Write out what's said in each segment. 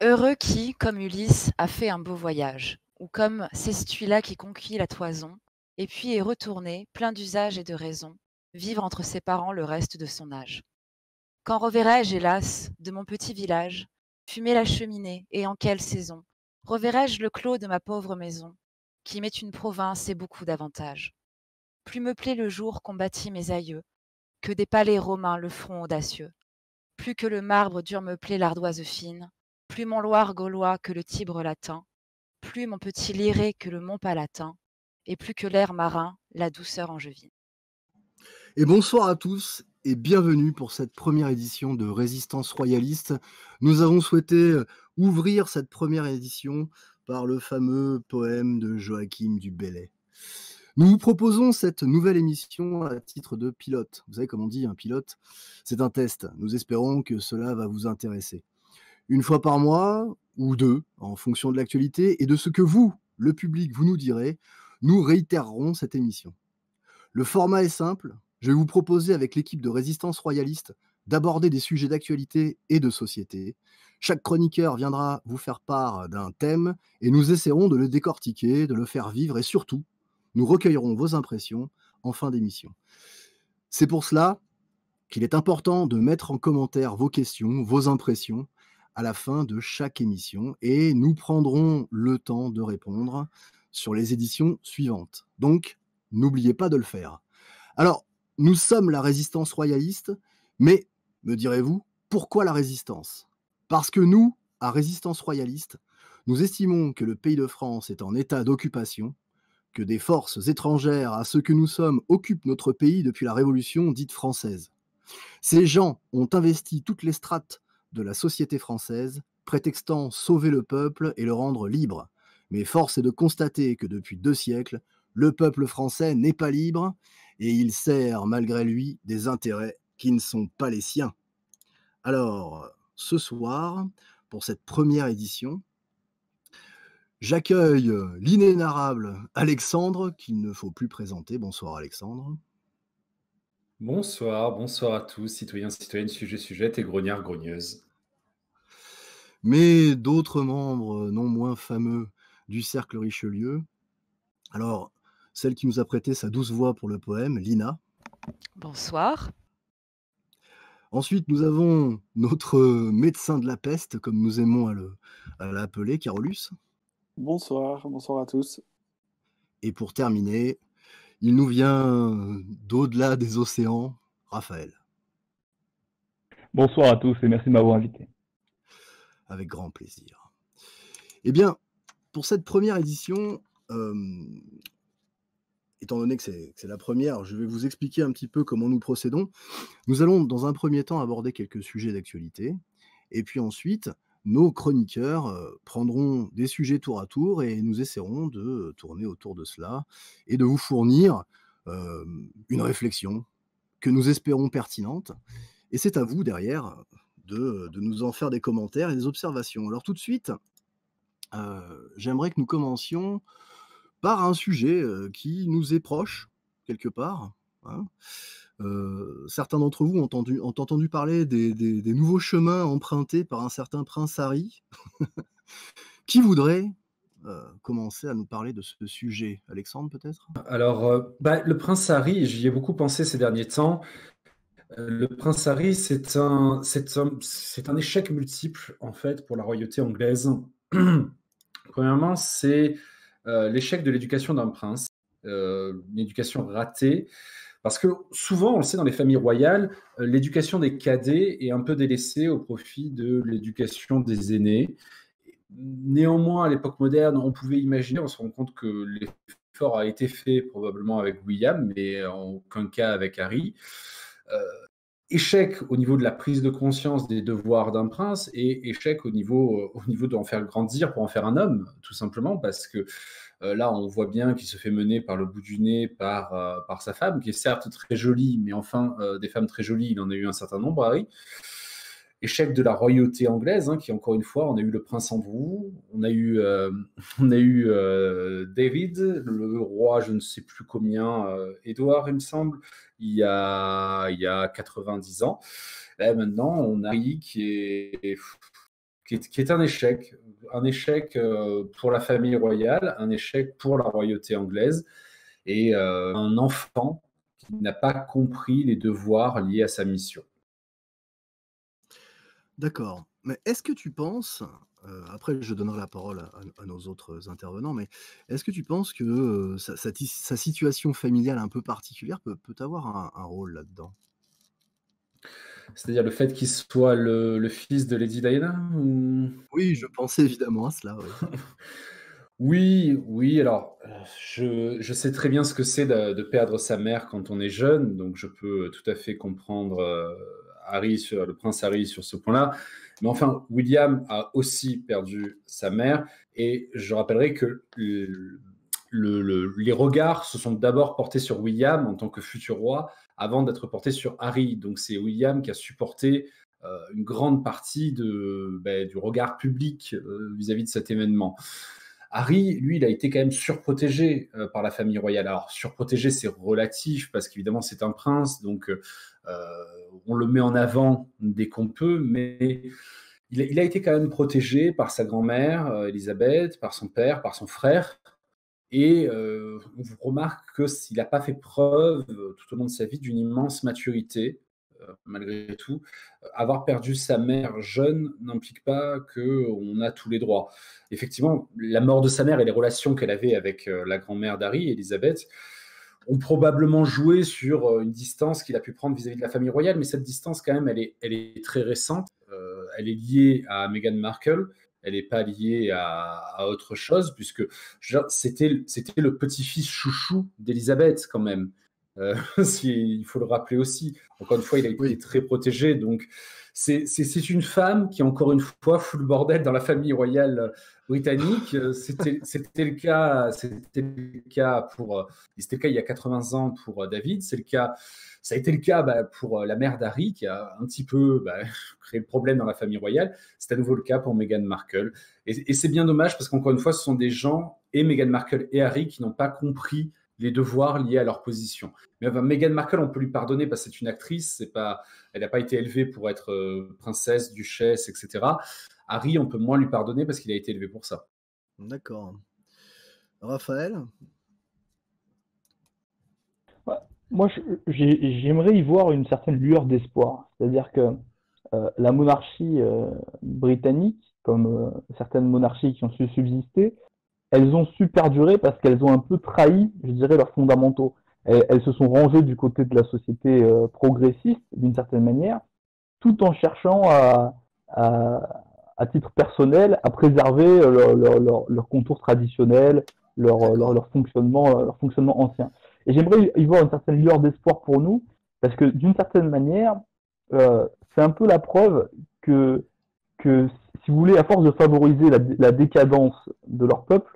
Heureux qui, comme Ulysse, a fait un beau voyage, ou comme Cestuila qui conquit la toison, et puis est retourné, plein d'usage et de raison, vivre entre ses parents le reste de son âge. Quand reverrai-je, hélas, de mon petit village, fumer la cheminée, et en quelle saison reverrai-je le clos de ma pauvre maison, qui m'est une province et beaucoup d'avantages. Plus me plaît le jour qu'ont bâti mes aïeux, que des palais romains le front audacieux. Plus que le marbre dur me plaît l'ardoise fine, plus mon Loir gaulois que le Tibre latin, plus mon petit Liré que le Mont Palatin, et plus que l'air marin, la douceur angevine. Et bonsoir à tous et bienvenue pour cette première édition de Résistance royaliste. Nous avons souhaité ouvrir cette première édition par le fameux poème de Joachim du Bellay. Nous vous proposons cette nouvelle émission à titre de pilote. Vous savez, comme on dit, un pilote, c'est un test. Nous espérons que cela va vous intéresser. Une fois par mois, ou deux, en fonction de l'actualité et de ce que vous, le public, vous nous direz, nous réitérerons cette émission. Le format est simple. Je vais vous proposer avec l'équipe de Résistance royaliste d'aborder des sujets d'actualité et de société. Chaque chroniqueur viendra vous faire part d'un thème et nous essaierons de le décortiquer, de le faire vivre et surtout, nous recueillerons vos impressions en fin d'émission. C'est pour cela qu'il est important de mettre en commentaire vos questions, vos impressions à la fin de chaque émission et nous prendrons le temps de répondre sur les éditions suivantes. Donc, n'oubliez pas de le faire. Alors, nous sommes la résistance royaliste, mais, me direz-vous, pourquoi la résistance? Parce que nous, à Résistance royaliste, nous estimons que le pays de France est en état d'occupation, que des forces étrangères à ce que nous sommes occupent notre pays depuis la Révolution dite française. Ces gens ont investi toutes les strates de la société française, prétextant sauver le peuple et le rendre libre. Mais force est de constater que depuis 2 siècles, le peuple français n'est pas libre et il sert malgré lui des intérêts qui ne sont pas les siens. Alors, ce soir, pour cette première édition, j'accueille l'inénarrable Alexandre, qu'il ne faut plus présenter. Bonsoir Alexandre. Bonsoir, bonsoir à tous, citoyens, citoyennes, sujets, sujettes et grognards, grogneuses. Mais d'autres membres non moins fameux du cercle Richelieu. Alors, celle qui nous a prêté sa douce voix pour le poème, Lina. Bonsoir. Ensuite, nous avons notre médecin de la peste, comme nous aimons à l'appeler, Carolus. Bonsoir, bonsoir à tous. Et pour terminer, il nous vient d'au-delà des océans, Raphaël. Bonsoir à tous et merci de m'avoir invité. Avec grand plaisir. Eh bien, pour cette première édition, étant donné que c'est la première, je vais vous expliquer un petit peu comment nous procédons. Nous allons dans un premier temps aborder quelques sujets d'actualité, et puis ensuite, nos chroniqueurs prendront des sujets tour à tour et nous essaierons de tourner autour de cela et de vous fournir une réflexion que nous espérons pertinente. Et c'est à vous, derrière, de nous en faire des commentaires et des observations. Alors tout de suite, j'aimerais que nous commencions par un sujet qui nous est proche, quelque part. Hein. Certains d'entre vous ont entendu parler des nouveaux chemins empruntés par un certain prince Harry. Qui voudrait commencer à nous parler de ce sujet? Alexandre, peut-être? Alors, le prince Harry, j'y ai beaucoup pensé ces derniers temps. Le prince Harry, c'est un échec multiple, en fait, pour la royauté anglaise. Premièrement, c'est l'échec de l'éducation d'un prince, une éducation ratée. Parce que souvent, on le sait dans les familles royales, l'éducation des cadets est un peu délaissée au profit de l'éducation des aînés. Néanmoins, à l'époque moderne, on pouvait imaginer, on se rend compte que l'effort a été fait probablement avec William, mais en aucun cas avec Harry. Échec au niveau de la prise de conscience des devoirs d'un prince et échec au niveau d'en faire grandir pour en faire un homme, tout simplement, parce que là, on voit bien qu'il se fait mener par le bout du nez par sa femme, qui est certes très jolie, mais enfin, des femmes très jolies, il en a eu un certain nombre, Harry. Échec de la royauté anglaise, qui, encore une fois, on a eu le prince Andrew, on a eu David, le roi, je ne sais plus combien, Édouard, il me semble, il y a 90 ans. Là, maintenant, on a Harry qui est un échec pour la famille royale, un échec pour la royauté anglaise, et un enfant qui n'a pas compris les devoirs liés à sa mission. D'accord. Mais est-ce que tu penses, après je donnerai la parole à nos autres intervenants, mais est-ce que tu penses que, sa situation familiale un peu particulière peut avoir un rôle là-dedans? C'est-à-dire le fait qu'il soit le fils de Lady Diana ou... Oui, je pensais évidemment à cela, oui. Oui, oui, alors je sais très bien ce que c'est de perdre sa mère quand on est jeune, donc je peux tout à fait comprendre le prince Harry sur ce point-là. Mais enfin, William a aussi perdu sa mère, et je rappellerai que les regards se sont d'abord portés sur William en tant que futur roi, avant d'être portés sur Harry. Donc c'est William qui a supporté une grande partie du regard public vis-à-vis de cet événement. Harry, lui, il a été quand même surprotégé par la famille royale. Alors, surprotégé, c'est relatif, parce qu'évidemment, c'est un prince, donc on le met en avant dès qu'on peut, mais il a été quand même protégé par sa grand-mère, Elisabeth, par son père, par son frère, et on vous remarque qu'il n'a pas fait preuve tout au long de sa vie d'une immense maturité, malgré tout. Avoir perdu sa mère jeune n'implique pas qu'on a tous les droits. Effectivement, la mort de sa mère et les relations qu'elle avait avec la grand-mère d'Harry, Elisabeth, ont probablement joué sur une distance qu'il a pu prendre vis-à-vis de la famille royale, mais cette distance, quand même, elle est très récente. Elle est liée à Meghan Markle, elle n'est pas liée à autre chose, puisque c'était le petit-fils chouchou d'Elisabeth, quand même. Il faut le rappeler aussi. Encore une fois, il a été Oui. très protégé, donc c'est une femme qui, encore une fois, fout le bordel dans la famille royale britannique. C'était le cas, c'était le cas il y a 80 ans pour David. Ça a été le cas pour la mère d'Harry, qui a un petit peu créé le problème dans la famille royale. C'est à nouveau le cas pour Meghan Markle. Et c'est bien dommage, parce qu'encore une fois, ce sont des gens, et Meghan Markle et Harry, qui n'ont pas compris les devoirs liés à leur position. Mais Meghan Markle, on peut lui pardonner parce que c'est une actrice, elle n'a pas été élevée pour être princesse, duchesse, etc. Harry, on peut moins lui pardonner parce qu'il a été élevé pour ça. D'accord. Raphaël? Moi, j'aimerais y voir une certaine lueur d'espoir. C'est-à-dire que la monarchie britannique, comme certaines monarchies qui ont su subsister, elles ont su perdurer parce qu'elles ont un peu trahi, je dirais, leurs fondamentaux. Elles se sont rangées du côté de la société progressiste, d'une certaine manière, tout en cherchant à titre personnel à préserver leur contour traditionnel, leur fonctionnement ancien. Et j'aimerais y voir une certaine lueur d'espoir pour nous, parce que d'une certaine manière, c'est un peu la preuve que, si vous voulez, à force de favoriser la décadence de leur peuple,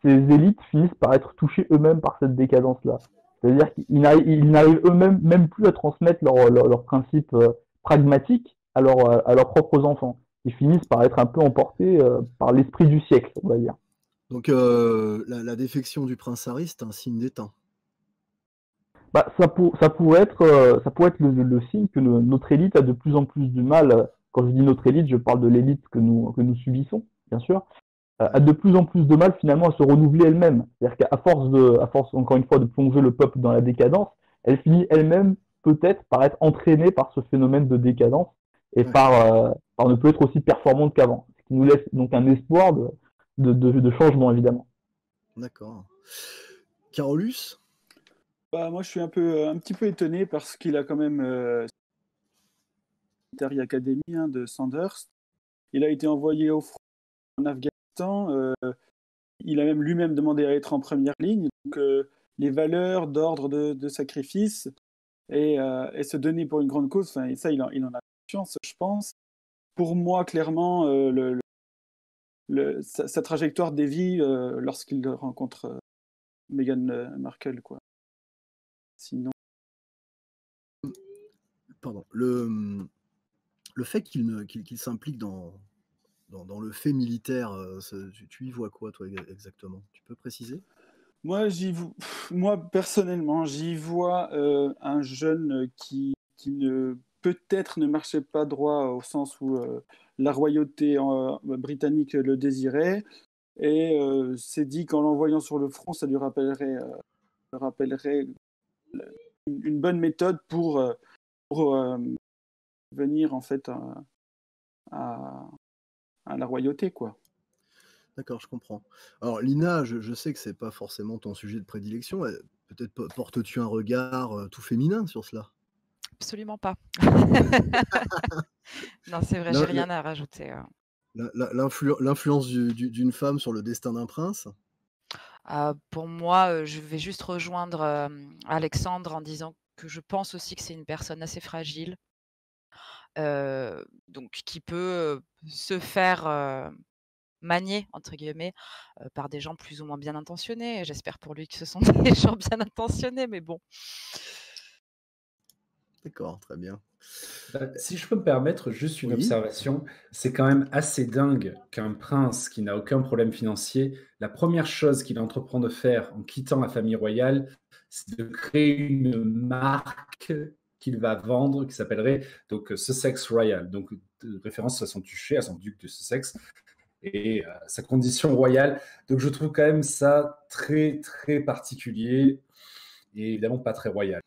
ces élites finissent par être touchées eux-mêmes par cette décadence-là. C'est-à-dire qu'ils n'arrivent eux-mêmes même plus à transmettre leurs principes pragmatiques à leurs propres enfants. Ils finissent par être un peu emportés par l'esprit du siècle, on va dire. Donc la défection du prince Harry, c'est un signe des temps. Bah, ça pourrait être le signe que notre élite a de plus en plus du mal. Quand je dis notre élite, je parle de l'élite que nous subissons, bien sûr, a de plus en plus de mal finalement à se renouveler elle-même. C'est-à-dire qu'à force encore une fois de plonger le peuple dans la décadence, elle finit elle-même peut-être par être entraînée par ce phénomène de décadence et Ouais. par ne plus être aussi performante qu'avant. Ce qui nous laisse donc un espoir de changement évidemment. D'accord. Carolus? Moi, je suis un petit peu étonné parce qu'il a quand même Military Academy de Sandhurst. Il a été envoyé au front en Afghanistan. Il a même lui-même demandé à être en première ligne. Donc, les valeurs d'ordre, de sacrifice et se donner pour une grande cause, et ça, il en a conscience, je pense. Pour moi, clairement, sa trajectoire dévie lorsqu'il rencontre Meghan Markle, quoi. Sinon, Pardon. Le fait qu'il s'implique dans le fait militaire, tu y vois quoi, toi, exactement? Tu peux préciser? moi personnellement, j'y vois un jeune qui ne peut-être ne marchait pas droit au sens où la royauté britannique le désirait, et s'est dit qu'en l'envoyant sur le front, ça lui rappellerait une bonne méthode pour venir en fait à la royauté, quoi. D'accord, je comprends. Alors Lina, je sais que c'est pas forcément ton sujet de prédilection. Peut-être portes-tu un regard tout féminin sur cela? Absolument pas. Non, c'est vrai, j'ai L'in- rien à rajouter. L'influence d'une femme sur le destin d'un prince? Pour moi, je vais juste rejoindre, Alexandre en disant que je pense aussi que c'est une personne assez fragile, donc qui peut, se faire, «manier» entre guillemets, par des gens plus ou moins bien intentionnés, et j'espère pour lui que ce sont des gens bien intentionnés, mais bon. D'accord, très bien. Si je peux me permettre juste une Oui, observation, c'est quand même assez dingue qu'un prince qui n'a aucun problème financier, la première chose qu'il entreprend de faire en quittant la famille royale, c'est de créer une marque qu'il va vendre qui s'appellerait donc Sussex Royal, donc de référence à son duché, à son duc de Sussex et sa condition royale. Donc je trouve quand même ça très très particulier et évidemment pas très royal.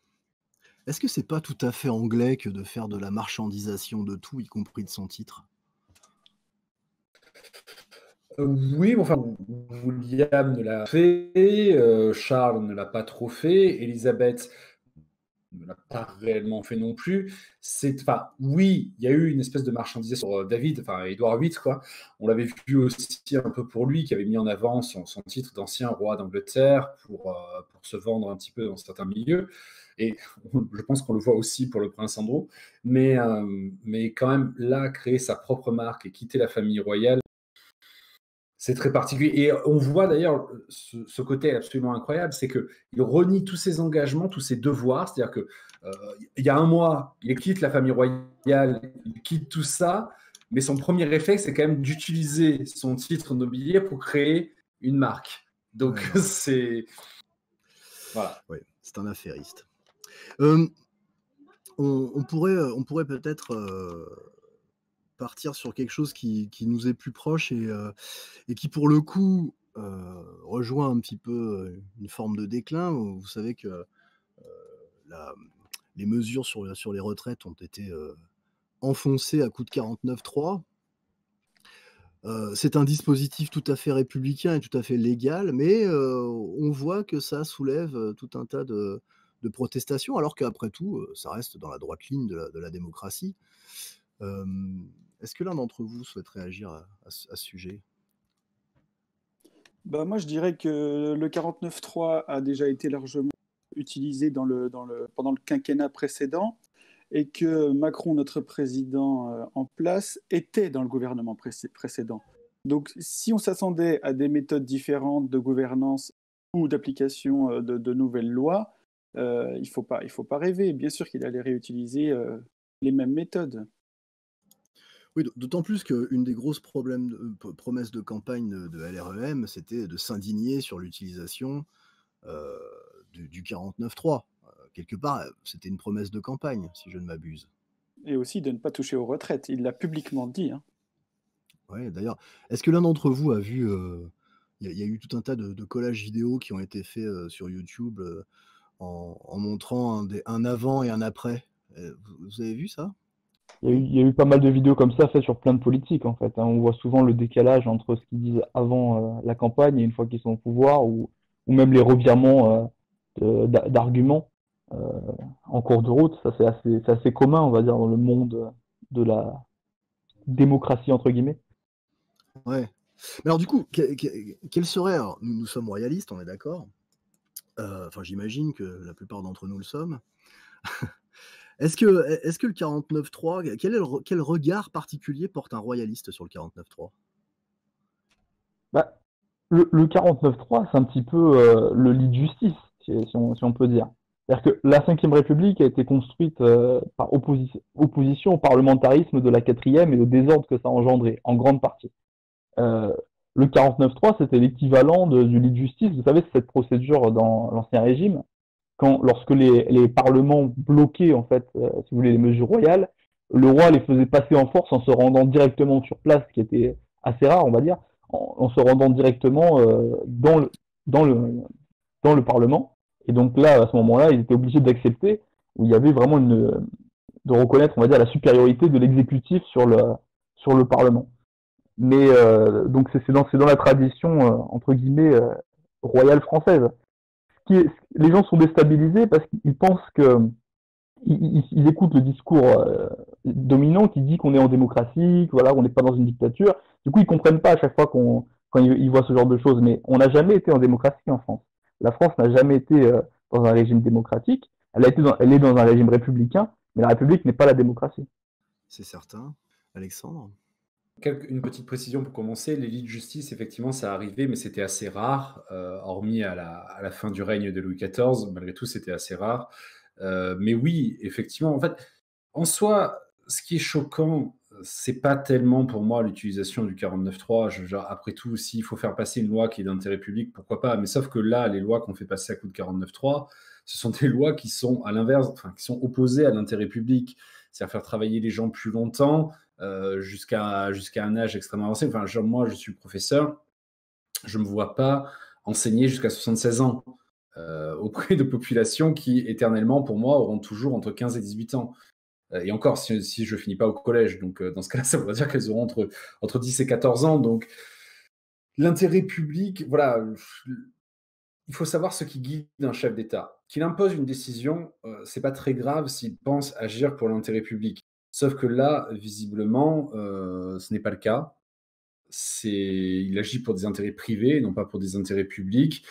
est-ce que c'est pas tout à fait anglais que de faire de la marchandisation de tout, y compris de son titre? Oui, mais enfin, William ne l'a fait, Charles ne l'a pas trop fait, Élisabeth ne l'a pas réellement fait non plus. Enfin, oui, il y a eu une espèce de marchandisation sur David, enfin Édouard VIII, quoi. On l'avait vu aussi un peu pour lui, qui avait mis en avant son titre d'ancien roi d'Angleterre pour se vendre un petit peu dans certains milieux. Et je pense qu'on le voit aussi pour le prince Andrew. Mais quand même, là, créer sa propre marque et quitter la famille royale, c'est très particulier. Et on voit d'ailleurs ce côté absolument incroyable, c'est qu'il renie tous ses engagements, tous ses devoirs. C'est-à-dire qu'il y a un mois, il quitte la famille royale, il quitte tout ça, mais son premier réflexe, c'est quand même d'utiliser son titre nobilier pour créer une marque. Donc, Ouais, c'est... Voilà. ouais, c'est un affairiste. Euh, on pourrait peut-être partir sur quelque chose qui nous est plus proche et qui, pour le coup, rejoint un petit peu une forme de déclin. Vous savez que la- les mesures sur les retraites ont été enfoncées à coup de 49.3. C'est un dispositif tout à fait républicain et tout à fait légal, mais on voit que ça soulève tout un tas de protestations, alors qu'après tout, ça reste dans la droite ligne de la démocratie. Est-ce que l'un d'entre vous souhaite réagir à ce sujet? Bah, moi, je dirais que le 49.3 a déjà été largement utilisé pendant le quinquennat précédent, et que Macron, notre président en place, était dans le gouvernement précédent. Donc, si on s'attendait à des méthodes différentes de gouvernance ou d'application de nouvelles lois, il faut pas rêver. Bien sûr qu'il allait réutiliser les mêmes méthodes. Oui, d'autant plus qu'une des grosses promesses de campagne de LREM, c'était de s'indigner sur l'utilisation euh, du 49.3. Quelque part, c'était une promesse de campagne, si je ne m'abuse. Et aussi de ne pas toucher aux retraites. Il l'a publiquement dit, hein. Ouais, d'ailleurs, est-ce que l'un d'entre vous a vu, il y a eu tout un tas de collages vidéo qui ont été faits sur YouTube en montrant un avant et un après. Vous avez vu ça? Il y a eu pas mal de vidéos comme ça faites sur plein de politiques en fait, hein. On voit souvent le décalage entre ce qu'ils disent avant la campagne et une fois qu'ils sont au pouvoir, ou même les revirements d'arguments euh, en cours de route. Ça c'est assez commun, on va dire, dans le monde de la démocratie entre guillemets. Ouais. Mais alors du coup, quel serait, alors, nous sommes royalistes, on est d'accord. Enfin, j'imagine que la plupart d'entre nous le sommes. Est-ce que le 49.3, quel regard particulier porte un royaliste sur le 49.3? Bah, le 49.3, c'est un petit peu le lit de justice, si on peut dire. C'est-à-dire que la Ve République a été construite par opposition au parlementarisme de la 4e et au désordre que ça a engendré, en grande partie. Euh, le 49.3, c'était l'équivalent du lit de justice. Vous savez, c'est cette procédure dans l'Ancien Régime lorsque les parlements bloquaient, en fait, si vous voulez, les mesures royales, le roi les faisait passer en force en se rendant directement sur place, ce qui était assez rare, on va dire, en se rendant directement dans le, dans le Parlement. Et donc là, à ce moment-là, ils étaient obligés d'accepter, où il y avait vraiment de reconnaître, on va dire, la supériorité de l'exécutif sur le Parlement. Mais donc c'est dans la tradition, entre guillemets, royale française. Les gens sont déstabilisés parce qu'ils pensent que ils écoutent le discours dominant qui dit qu'on est en démocratie, que voilà, on n'est pas dans une dictature. Du coup, ils comprennent pas à chaque fois quand ils voient ce genre de choses. Mais on n'a jamais été en démocratie en France. La France n'a jamais été dans un régime démocratique. Elle est dans un régime républicain, mais la République n'est pas la démocratie. C'est certain. Alexandre? Une petite précision pour commencer, l'élite justice, effectivement, ça arrivait, mais c'était assez rare, hormis à la fin du règne de Louis XIV. Malgré tout, c'était assez rare. Mais oui, effectivement, en fait, en soi, ce qui est choquant, c'est pas tellement pour moi l'utilisation du 49.3. Genre, après tout, s'il faut faire passer une loi qui est d'intérêt public, pourquoi pas? Mais sauf que là, les lois qu'on fait passer à coup de 49.3, ce sont des lois qui sont à l'inverse, enfin, qui sont opposées à l'intérêt public. C'est-à-dire faire travailler les gens plus longtemps, jusqu'à un âge extrêmement avancé. Enfin, genre, moi, je suis professeur, je ne me vois pas enseigner jusqu'à 76 ans auprès de populations qui, éternellement, pour moi, auront toujours entre 15 et 18 ans. Et encore, si je ne finis pas au collège. Donc, dans ce cas-là, ça voudrait dire qu'elles auront entre 10 et 14 ans. Donc, l'intérêt public, voilà, il faut savoir ce qui guide un chef d'État. Qu'il impose une décision, c'est pas très grave s'il pense agir pour l'intérêt public. Sauf que là, visiblement, ce n'est pas le cas. Il agit pour des intérêts privés et non pas pour des intérêts publics.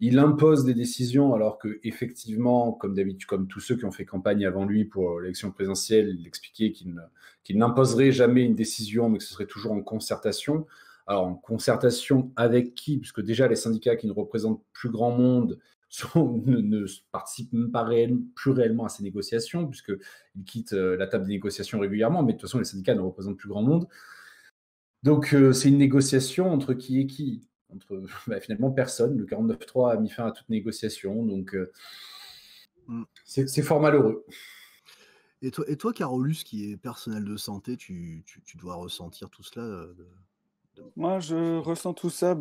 Il impose des décisions alors que, effectivement, comme d'habitude, comme tous ceux qui ont fait campagne avant lui pour l'élection présidentielle, il expliquait qu'il n'imposerait jamais une décision, mais que ce serait toujours en concertation. Alors, en concertation avec qui? Puisque déjà, les syndicats qui ne représentent plus grand monde ne participent même pas plus réellement à ces négociations, puisqu'ils quittent la table des négociations régulièrement, mais de toute façon, les syndicats ne représentent plus grand monde. Donc, c'est une négociation entre qui et qui? Entre finalement personne. Le 49.3 a mis fin à toute négociation, donc c'est fort malheureux. Et toi, Carolus, qui est personnel de santé, tu dois ressentir tout cela Moi, je ressens tout ça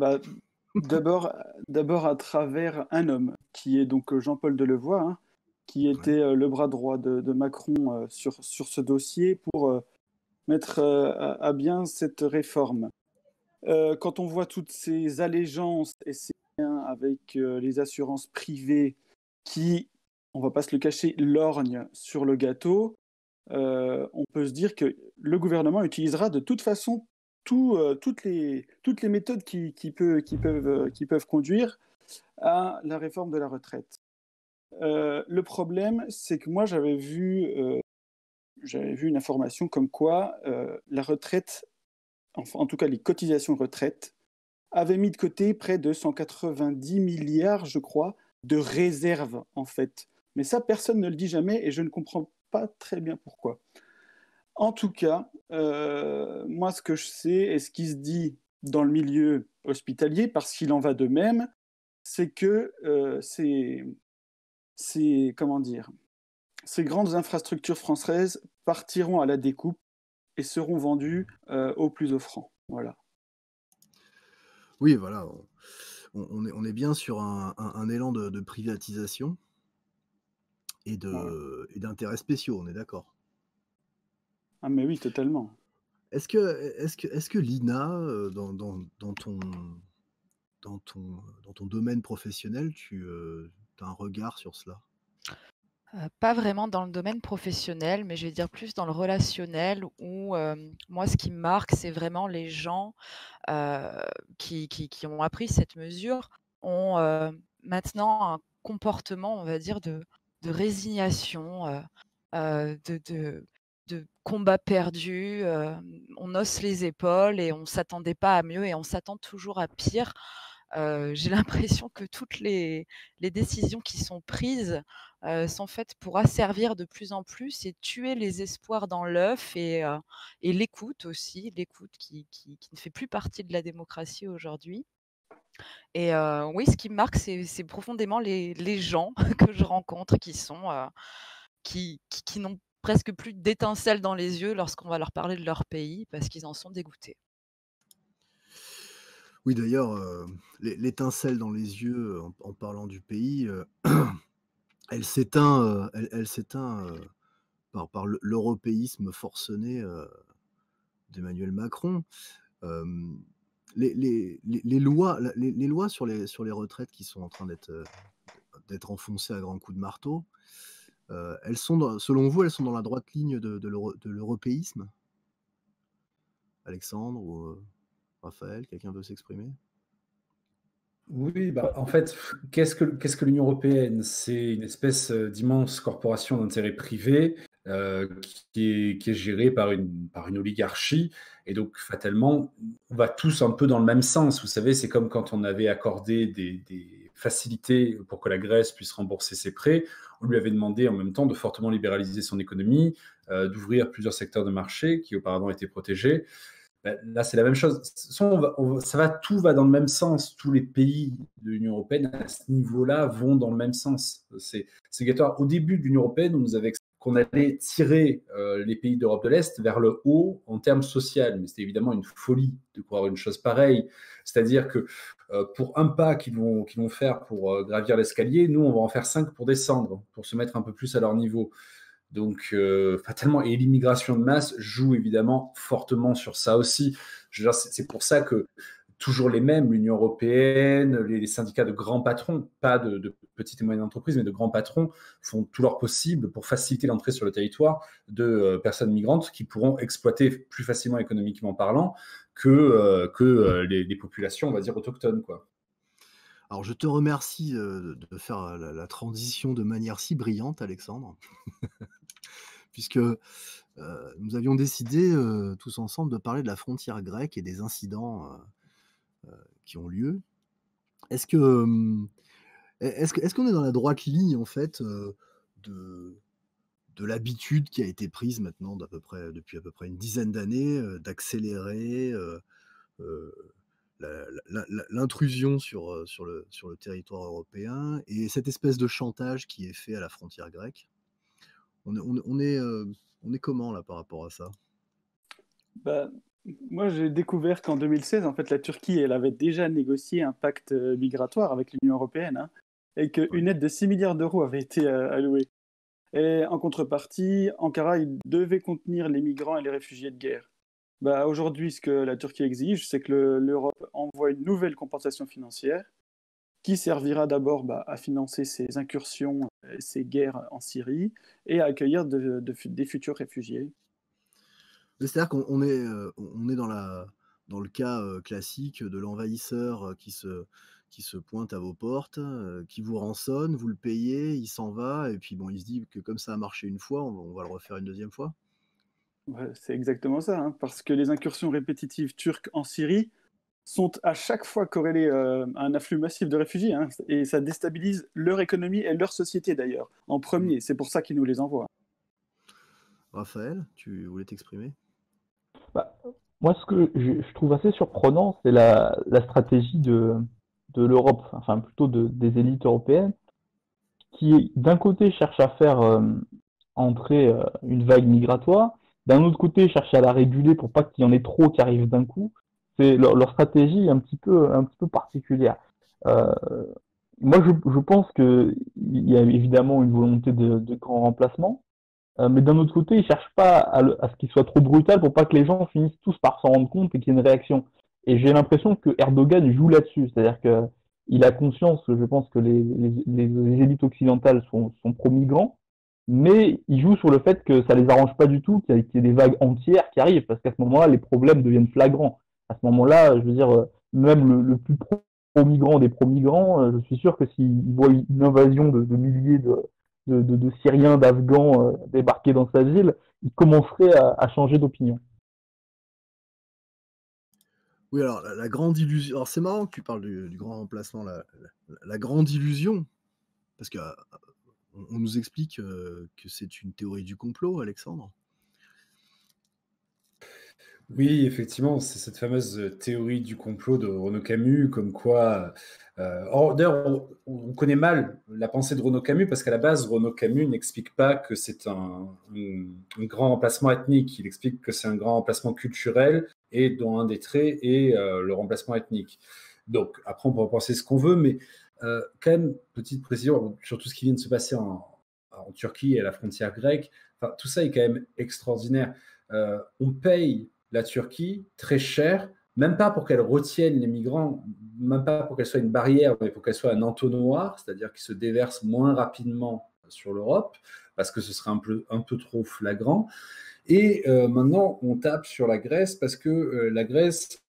d'abord à travers un homme, qui est donc Jean-Paul Delevoye, hein, qui était le bras droit de Macron sur ce dossier pour mettre à bien cette réforme. Quand on voit toutes ces allégeances et ces liens avec les assurances privées qui, on va pas se le cacher, lorgnent sur le gâteau, on peut se dire que le gouvernement utilisera de toute façon toutes les méthodes qui peuvent conduire à la réforme de la retraite. Le problème, c'est que moi, j'avais vu une information comme quoi la retraite, enfin, en tout cas les cotisations retraite, avaient mis de côté près de 190 milliards, je crois, de réserves, en fait. Mais ça, personne ne le dit jamais et je ne comprends pas très bien pourquoi. En tout cas, moi, ce que je sais et ce qui se dit dans le milieu hospitalier, parce qu'il en va de même, c'est que comment dire, ces grandes infrastructures françaises partiront à la découpe et seront vendues au plus offrant. Voilà. Oui, voilà. On est bien sur un élan de privatisation et d'intérêts spéciaux, on est d'accord. Ah mais oui, totalement. Est-ce que l'INA, dans ton domaine professionnel, tu as un regard sur cela? Pas vraiment dans le domaine professionnel, mais je vais dire plus dans le relationnel où, moi ce qui me marque, c'est vraiment les gens, heu, qui ont appris cette mesure ont, maintenant un comportement, on va dire, de résignation, de combat perdu, on hausse les épaules et on s'attendait pas à mieux et on s'attend toujours à pire. J'ai l'impression que toutes les décisions qui sont prises, sont faites pour asservir de plus en plus et tuer les espoirs dans l'œuf et l'écoute aussi, l'écoute qui ne fait plus partie de la démocratie aujourd'hui. Et oui, ce qui me marque, c'est profondément les gens que je rencontre qui n'ont presque plus d'étincelles dans les yeux lorsqu'on va leur parler de leur pays parce qu'ils en sont dégoûtés. Oui, d'ailleurs, l'étincelle dans les yeux, en parlant du pays, elle s'éteint, par l'européisme forcené, d'Emmanuel Macron. Hem, les lois les lois sur les retraites qui sont en train d'être enfoncées à grands coups de marteau, elles sont selon vous, elles sont dans la droite ligne de l'européisme? Alexandre ou, Raphaël, quelqu'un veut s'exprimer? Oui, bah, Ouais, en fait, qu'est-ce que l'Union européenne? C'est une espèce, d'immense corporation d'intérêt privé, qui est gérée par une oligarchie et donc fatalement, on va tous un peu dans le même sens. Vous savez, c'est comme quand on avait accordé des facilités pour que la Grèce puisse rembourser ses prêts. On lui avait demandé en même temps de fortement libéraliser son économie, d'ouvrir plusieurs secteurs de marché qui auparavant étaient protégés. Ben, là, c'est la même chose. Tout va dans le même sens. Tous les pays de l'Union européenne à ce niveau-là vont dans le même sens. C'est gâteau. Au début de l'Union européenne, on nous avait expliqué qu'on allait tirer les pays d'Europe de l'Est vers le haut en termes sociaux. Mais c'était évidemment une folie de croire une chose pareille. C'est-à-dire que pour un pas qu'ils vont faire pour gravir l'escalier, nous, on va en faire 5 pour descendre, pour se mettre un peu plus à leur niveau. Donc, fatalement, et l'immigration de masse joue évidemment fortement sur ça aussi. Je veux dire, c'est pour ça que toujours les mêmes, l'Union européenne, les syndicats de grands patrons, pas de petites et moyennes entreprises, mais de grands patrons, font tout leur possible pour faciliter l'entrée sur le territoire de personnes migrantes qui pourront exploiter plus facilement économiquement parlant que les populations, on va dire, autochtones, quoi. Alors je te remercie, de faire, la transition de manière si brillante, Alexandre, puisque, nous avions décidé, tous ensemble de parler de la frontière grecque et des incidents, qui ont lieu. Est-ce que, est-ce qu'on est dans la droite ligne en fait, de l'habitude qui a été prise maintenant depuis à peu près une dizaine d'années, d'accélérer, heu, l'intrusion sur le territoire européen et cette espèce de chantage qui est fait à la frontière grecque? On est comment là par rapport à ça? Bah, moi, j'ai découvert qu'en 2016, en fait, la Turquie, elle avait déjà négocié un pacte migratoire avec l'Union européenne, hein, et Ouais. qu'une aide de 6 milliards d'euros avait été allouée. Et en contrepartie, Ankara, il devait contenir les migrants et les réfugiés de guerre. Bah, aujourd'hui, ce que la Turquie exige, c'est que l'Europe envoie une nouvelle compensation financière qui servira d'abord à financer ces incursions, ces guerres en Syrie et à accueillir des futurs réfugiés. C'est-à-dire qu'on est dans le cas, classique de l'envahisseur, qui se pointe à vos portes, qui vous rançonne, vous le payez, il s'en va et puis bon, il se dit que comme ça a marché une fois, on va le refaire une deuxième fois? Ouais, c'est exactement ça, hein, parce que les incursions répétitives turques en Syrie sont à chaque fois corrélées à un afflux massif de réfugiés, hein, et ça déstabilise leur économie et leur société d'ailleurs, en Mmh. premier. C'est pour ça qu'ils nous les envoient. Raphaël, tu voulais t'exprimer? bah, moi, ce que je trouve assez surprenant, c'est la stratégie de l'Europe, enfin plutôt des élites européennes, qui d'un côté cherchent à faire entrer une vague migratoire, d'un autre côté cherchent à la réguler pour pas qu'il y en ait trop qui arrivent d'un coup. C'est leur stratégie est un petit peu particulière. Euh, Moi, je pense qu'il y a évidemment une volonté de grand remplacement, mais d'un autre côté, ils cherchent pas à ce qu'il soit trop brutal pour pas que les gens finissent tous par s'en rendre compte et qu'il y ait une réaction. Et j'ai l'impression que Erdogan joue là-dessus, c'est-à-dire que il a conscience, je pense que les élites occidentales sont pro-migrants, mais il joue sur le fait que ça les arrange pas du tout, qu'il y ait des vagues entières qui arrivent, parce qu'à ce moment-là, les problèmes deviennent flagrants. À ce moment-là, je veux dire, même le plus pro-migrant des pro-migrants, je suis sûr que s'il voit une invasion de milliers de Syriens, d'Afghans débarquer dans sa ville, il commencerait à changer d'opinion. Oui, alors la grande illusion alors c'est marrant que tu parles du grand remplacement, la grande illusion, parce qu'on on nous explique, que c'est une théorie du complot, Alexandre? Oui, effectivement, c'est cette fameuse théorie du complot de Renaud Camus, comme quoi. D'ailleurs, on connaît mal la pensée de Renaud Camus, parce qu'à la base, Renaud Camus n'explique pas que c'est un grand remplacement ethnique. Il explique que c'est un grand remplacement culturel, et dont un des traits est le remplacement ethnique. Donc, après, on peut en penser ce qu'on veut, mais quand même, petite précision sur tout ce qui vient de se passer en Turquie et à la frontière grecque. Enfin, tout ça est quand même extraordinaire. On paye la Turquie très cher, même pas pour qu'elle retienne les migrants, même pas pour qu'elle soit une barrière, mais pour qu'elle soit un entonnoir, c'est-à-dire qu'ils se déversent moins rapidement sur l'Europe, parce que ce serait un peu trop flagrant. Et maintenant, on tape sur la Grèce parce que la Grèce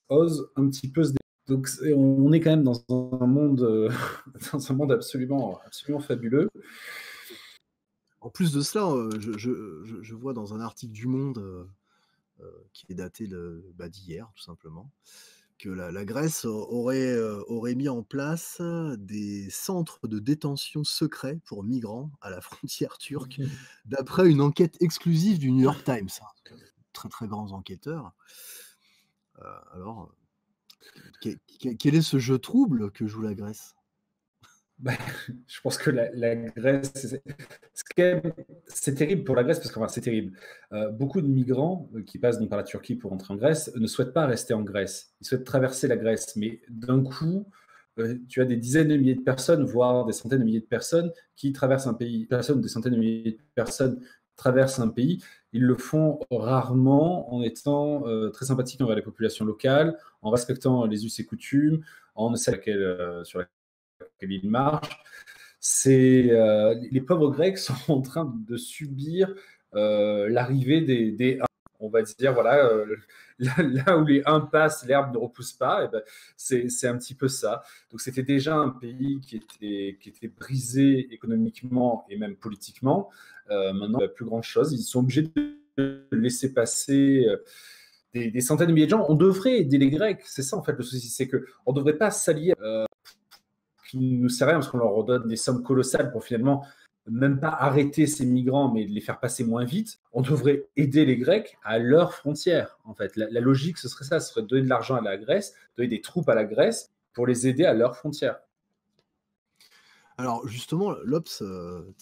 ose un petit peu se développer. Donc, on est quand même dans un monde, dans un monde absolument, absolument fabuleux. En plus de cela, je vois dans un article du Monde qui est daté d'hier, tout simplement, que la Grèce aurait mis en place des centres de détention secrets pour migrants à la frontière turque, d'après une enquête exclusive du New York Times. Très très grands enquêteurs. Alors, quel est ce jeu trouble que joue la Grèce? Je pense que la Grèce, c'est terrible pour la Grèce, parce que c'est terrible. Beaucoup de migrants qui passent donc par la Turquie pour entrer en Grèce ne souhaitent pas rester en Grèce. Ils souhaitent traverser la Grèce, mais d'un coup, tu as des dizaines de milliers de personnes, voire des centaines de milliers de personnes qui traversent un pays. Des centaines de milliers de personnes traversent un pays. Ils le font rarement en étant très sympathiques envers les populations locales, en respectant les us et coutumes, en ne sait sur laquelle il marche. Les pauvres Grecs sont en train de subir l'arrivée des on va dire, voilà, là où les uns passent, l'herbe ne repousse pas, et ben, c'est un petit peu ça. Donc c'était déjà un pays qui était brisé économiquement et même politiquement. Maintenant, il n'y a plus grand-chose. Ils sont obligés de laisser passer des centaines de milliers de gens. On devrait aider les Grecs, c'est ça en fait le souci, c'est qu'on ne devrait pas s'allier qui ne nous sert à rien, parce qu'on leur redonne des sommes colossales pour finalement même pas arrêter ces migrants, mais les faire passer moins vite. On devrait aider les Grecs à leurs frontières, en fait. La logique, ce serait ça, ce serait de donner de l'argent à la Grèce, donner des troupes à la Grèce pour les aider à leurs frontières. Alors justement, l'Obs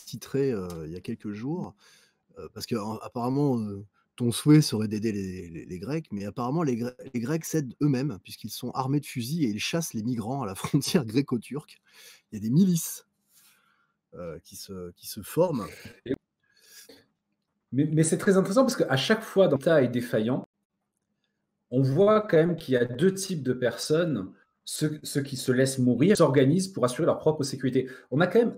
titrait il y a quelques jours, parce qu'apparemment ton souhait serait d'aider les Grecs, mais apparemment les Grecs s'aident eux-mêmes, puisqu'ils sont armés de fusils et ils chassent les migrants à la frontière gréco-turque. Il y a des milices qui se forment. Mais c'est très intéressant, parce qu'à chaque fois dans l'État est défaillant, on voit quand même qu'il y a deux types de personnes. Ceux qui se laissent mourir s'organisent pour assurer leur propre sécurité. On a quand même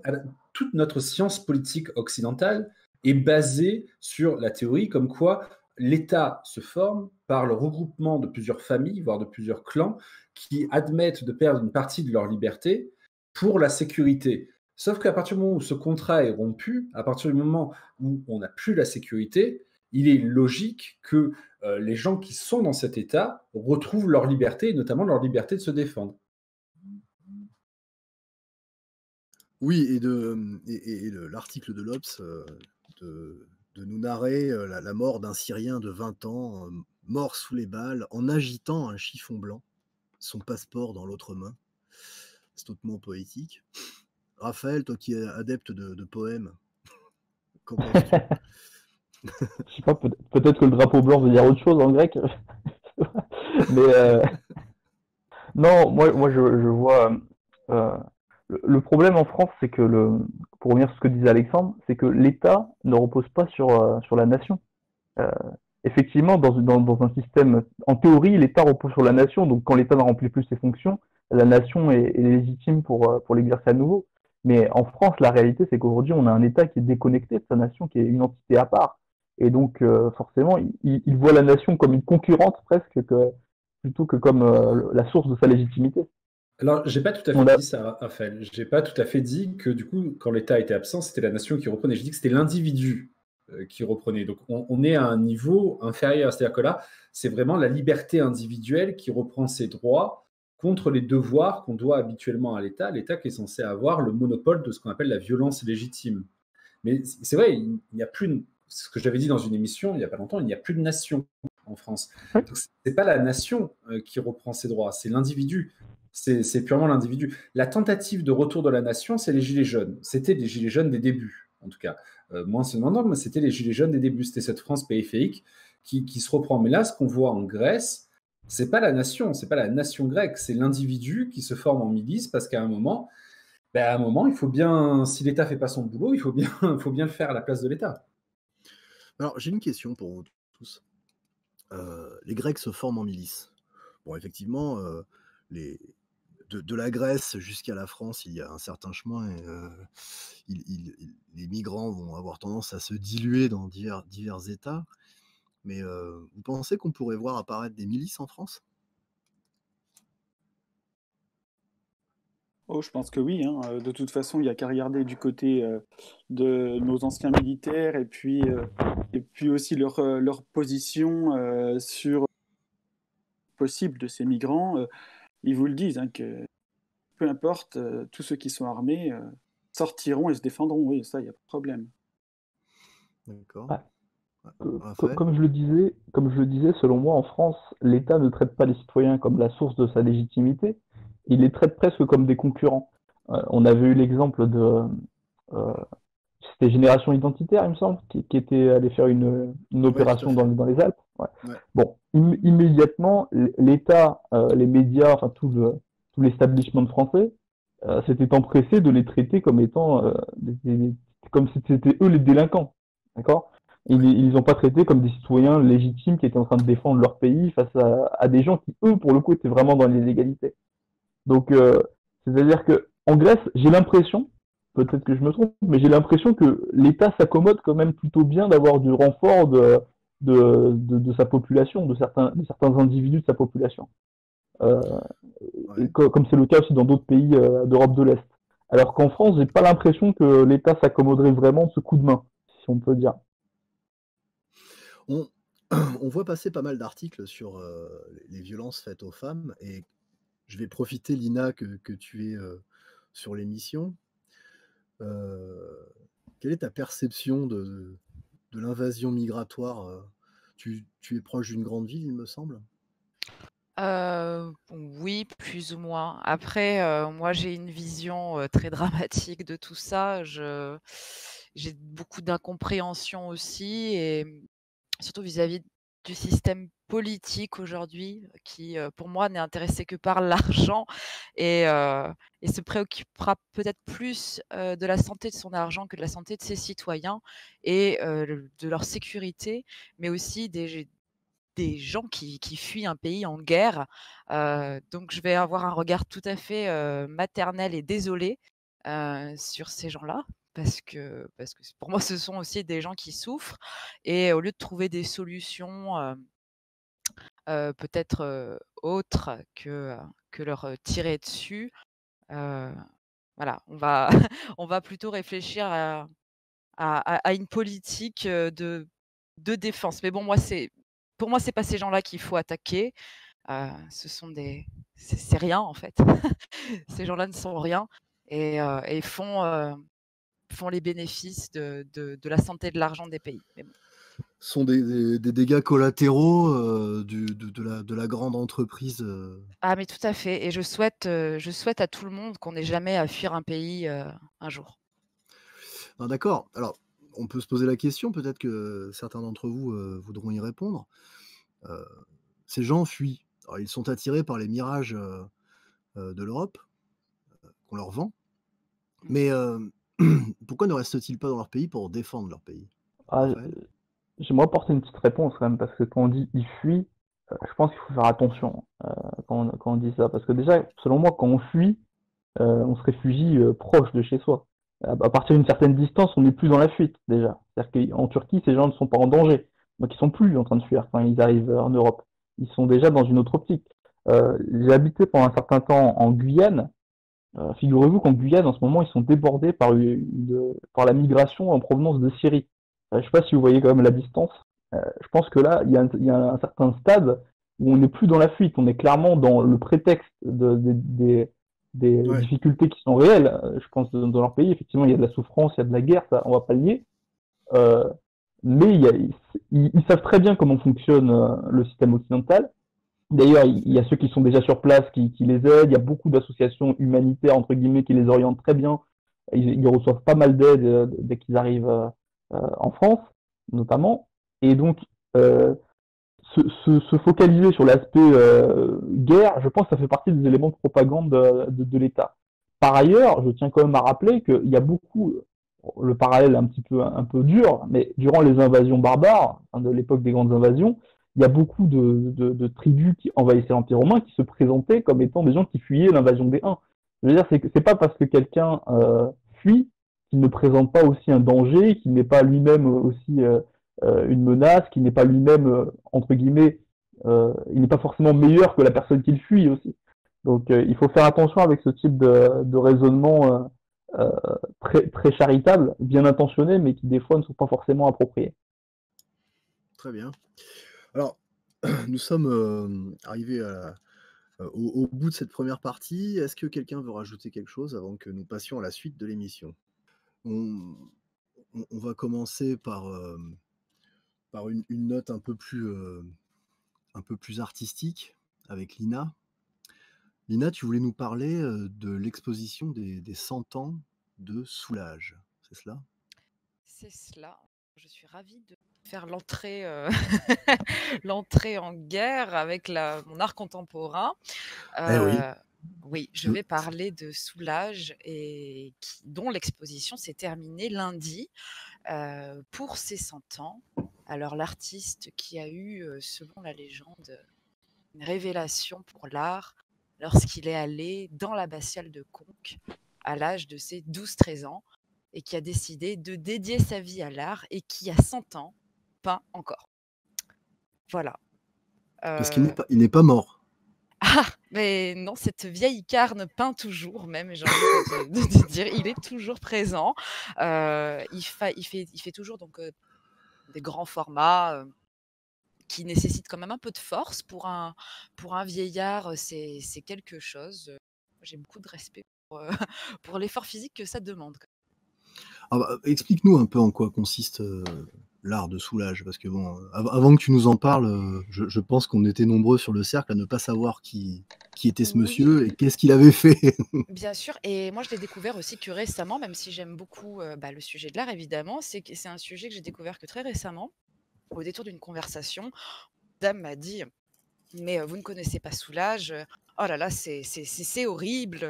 toute notre science politique occidentale est basée sur la théorie comme quoi l'État se forme par le regroupement de plusieurs familles, voire de plusieurs clans, qui admettent de perdre une partie de leur liberté pour la sécurité. Sauf qu'à partir du moment où ce contrat est rompu, à partir du moment où on n'a plus la sécurité, il est logique que les gens qui sont dans cet état retrouvent leur liberté, et notamment leur liberté de se défendre. Oui, et l'article de l'Obs de nous narrer la mort d'un Syrien de 20 ans, mort sous les balles, en agitant un chiffon blanc, son passeport dans l'autre main. C'est hautement poétique. Raphaël, toi qui es adepte de poèmes, qu'en penses-tu? Je sais pas, peut-être que le drapeau blanc veut dire autre chose en grec. Mais non, moi je vois. Le problème en France, c'est que pour revenir sur ce que disait Alexandre, c'est que l'État ne repose pas sur la nation. Euh, Effectivement, dans un système, en théorie, l'État repose sur la nation, donc quand l'État ne remplit plus ses fonctions, la nation est légitime pour l'exercer à nouveau. Mais en France, la réalité, c'est qu'aujourd'hui, on a un État qui est déconnecté de sa nation, qui est une entité à part. Et donc, forcément, il voit la nation comme une concurrente presque, plutôt que comme la source de sa légitimité. Alors, j'ai pas tout à fait dit ça, Raphaël. J'ai pas tout à fait dit que du coup, quand l'État était absent, c'était la nation qui reprenait. J'ai dit que c'était l'individu qui reprenait. Donc, on est à un niveau inférieur. C'est-à-dire que là, c'est vraiment la liberté individuelle qui reprend ses droits contre les devoirs qu'on doit habituellement à l'État. L'État qui est censé avoir le monopole de ce qu'on appelle la violence légitime. Mais c'est vrai, il n'y a plus, ce que j'avais dit dans une émission il n'y a pas longtemps, il n'y a plus de nation. en France. Ouais. Donc, c'est pas la nation qui reprend ses droits, c'est l'individu. C'est purement l'individu. La tentative de retour de la nation, c'est les Gilets jaunes. C'était les Gilets jaunes des débuts, en tout cas. Moins seulement, non, mais c'était les Gilets jaunes des débuts. C'était cette France périphérique qui se reprend. Mais là, ce qu'on voit en Grèce, c'est pas la nation grecque, c'est l'individu qui se forme en milice parce qu'à un moment, il faut bien, si l'État fait pas son boulot, il faut bien le faire à la place de l'État. Alors, j'ai une question pour vous tous. Les Grecs se forment en milice. Bon, effectivement, de la Grèce jusqu'à la France, il y a un certain chemin et les migrants vont avoir tendance à se diluer dans divers États. Mais vous pensez qu'on pourrait voir apparaître des milices en France? Oh, je pense que oui, hein. De toute façon, il n'y a qu'à regarder du côté de nos anciens militaires et puis aussi leur position sur possible de ces migrants. Ils vous le disent, hein, que peu importe, tous ceux qui sont armés sortiront et se défendront. Oui, ça, il n'y a pas de problème. D'accord. Ouais. Raphaël? Comme je le disais, selon moi, en France, l'État ne traite pas les citoyens comme la source de sa légitimité, il les traite presque comme des concurrents. On avait eu l'exemple de, euh, c'était Génération Identitaire, il me semble, qui était allé faire une Ouais, tout à opération fait. dans les Alpes. Ouais. Ouais. Bon, immédiatement, l'État, les médias, enfin tout l'establishment français, s'était empressé de les traiter comme étant, comme si c'était eux les délinquants. D'accord? Ouais. Ils les ont pas traités comme des citoyens légitimes qui étaient en train de défendre leur pays face à des gens qui, eux, pour le coup, étaient vraiment dans l'illégalité. Donc, c'est-à-dire que en Grèce, j'ai l'impression, peut-être que je me trompe, mais j'ai l'impression que l'État s'accommode quand même plutôt bien d'avoir du renfort de sa population, de certains individus de sa population. Euh, Ouais. comme c'est le cas aussi dans d'autres pays d'Europe de l'Est. Alors qu'en France, j'ai pas l'impression que l'État s'accommoderait vraiment de ce coup de main, si on peut dire. On, on voit passer pas mal d'articles sur les violences faites aux femmes et je vais profiter, Lina, que tu es sur l'émission. Quelle est ta perception de l'invasion migratoire? Tu es proche d'une grande ville, il me semble. Oui, plus ou moins. Après, moi, j'ai une vision, très dramatique de tout ça. J'ai beaucoup d'incompréhension aussi et surtout vis-à-vis du système politique aujourd'hui qui, pour moi, n'est intéressé que par l'argent et heu et se préoccupera peut-être plus, de la santé de son argent que de la santé de ses citoyens et de leur sécurité, mais aussi des gens qui fuient un pays en guerre. Donc je vais avoir un regard tout à fait, maternel et désolé, sur ces gens-là parce que pour moi, ce sont aussi des gens qui souffrent et au lieu de trouver des solutions, peut-être, autres que leur, tirer dessus, heu, voilà, on va on va plutôt réfléchir à une politique, de défense. Mais bon, pour moi, c'est pas ces gens-là qu'il faut attaquer. Ce sont c'est rien en fait. Ces gens-là ne sont rien et font les bénéfices de la santé et de l'argent des pays. Mais bon. Ce sont des dégâts collatéraux de la grande entreprise. Ah mais tout à fait et je souhaite à tout le monde qu'on n'ait jamais à fuir un pays, un jour. Ah, d'accord. Alors, on peut se poser la question, peut-être que certains d'entre vous voudront y répondre. Euh, Ces gens fuient. Alors, ils sont attirés par les mirages de l'Europe qu'on leur vend. Mais pourquoi ne restent-ils pas dans leur pays pour défendre leur pays? Ah, Raphaël? j'aimerais apporter une petite réponse quand même, parce que quand on dit ils fuient, je pense qu'il faut faire attention quand on dit ça. Parce que déjà, selon moi, quand on fuit, on se réfugie proche de chez soi. À partir d'une certaine distance, on n'est plus dans la fuite déjà. C'est-à-dire qu'en Turquie, ces gens ne sont pas en danger. Donc ils sont plus en train de fuir quand ils arrivent en Europe. Ils sont déjà dans une autre optique. J'ai habité pendant un certain temps en Guyane. Figurez-vous qu'en Guyane, en ce moment, ils sont débordés par la migration en provenance de Syrie. Je ne sais pas si vous voyez quand même la distance. Je pense que là, il y a un certain stade où on n'est plus dans la fuite. On est clairement dans le prétexte des Ouais. difficultés qui sont réelles. Je pense dans leur pays, effectivement, il y a de la souffrance, il y a de la guerre, ça, on va pas le nier. Euh, mais ils savent très bien comment fonctionne le système occidental. D'ailleurs, il y a ceux qui sont déjà sur place qui les aident. Il y a beaucoup d'associations humanitaires, entre guillemets, qui les orientent très bien. Ils reçoivent pas mal d'aide dès qu'ils arrivent en France, notamment. Et donc, euh, se focaliser sur l'aspect guerre, je pense que ça fait partie des éléments de propagande de l'État. Par ailleurs, je tiens quand même à rappeler qu'il y a beaucoup, le parallèle est un peu dur, mais durant les invasions barbares, hein, de l'époque des grandes invasions, il y a beaucoup de tribus qui envahissaient l'Empire romain qui se présentaient comme étant des gens qui fuyaient l'invasion des Huns. Je veux dire, c'est pas parce que quelqu'un fuit qu'il ne présente pas aussi un danger, qu'il n'est pas lui-même aussi une menace, qu'il n'est pas lui-même, entre guillemets, il n'est pas forcément meilleur que la personne qu'il fuit aussi. Donc il faut faire attention avec ce type de raisonnement très, très charitable, bien intentionné, mais qui des fois ne sont pas forcément appropriés. Très bien. Alors, nous sommes arrivés au bout de cette première partie. Est-ce que quelqu'un veut rajouter quelque chose avant que nous passions à la suite de l'émission? On, on va commencer par une note un peu plus artistique avec Lina. Lina, tu voulais nous parler de l'exposition des 100 ans de Soulage, c'est cela? C'est cela. Je suis ravie de faire l'entrée l'entrée en guerre avec mon art contemporain. Eh oui. Oui, je vais parler de Soulage et dont l'exposition s'est terminée lundi pour ses 100 ans. Alors l'artiste qui a eu, selon la légende, une révélation pour l'art lorsqu'il est allé dans l'abbatiale de Conques à l'âge de ses 12-13 ans et qui a décidé de dédier sa vie à l'art et qui, à 100 ans, peint encore. Voilà. Parce qu'il n'est pas mort. Ah, mais non, cette vieille carne peint toujours, même, j'ai envie de dire, il est toujours présent. Il fait toujours donc, des grands formats qui nécessitent quand même un peu de force pour un vieillard, c'est quelque chose. J'ai beaucoup de respect pour l'effort physique que ça demande. Ah bah, explique-nous un peu en quoi consiste l'art de Soulage, parce que bon, avant que tu nous en parles, je pense qu'on était nombreux sur le cercle à ne pas savoir qui était ce monsieur et qu'est-ce qu'il avait fait. Bien sûr, et moi je l'ai découvert aussi que récemment, même si j'aime beaucoup le sujet de l'art évidemment, c'est un sujet que j'ai découvert que très récemment, au détour d'une conversation. Une dame m'a dit: «Mais vous ne connaissez pas Soulage, oh là là, c'est horrible».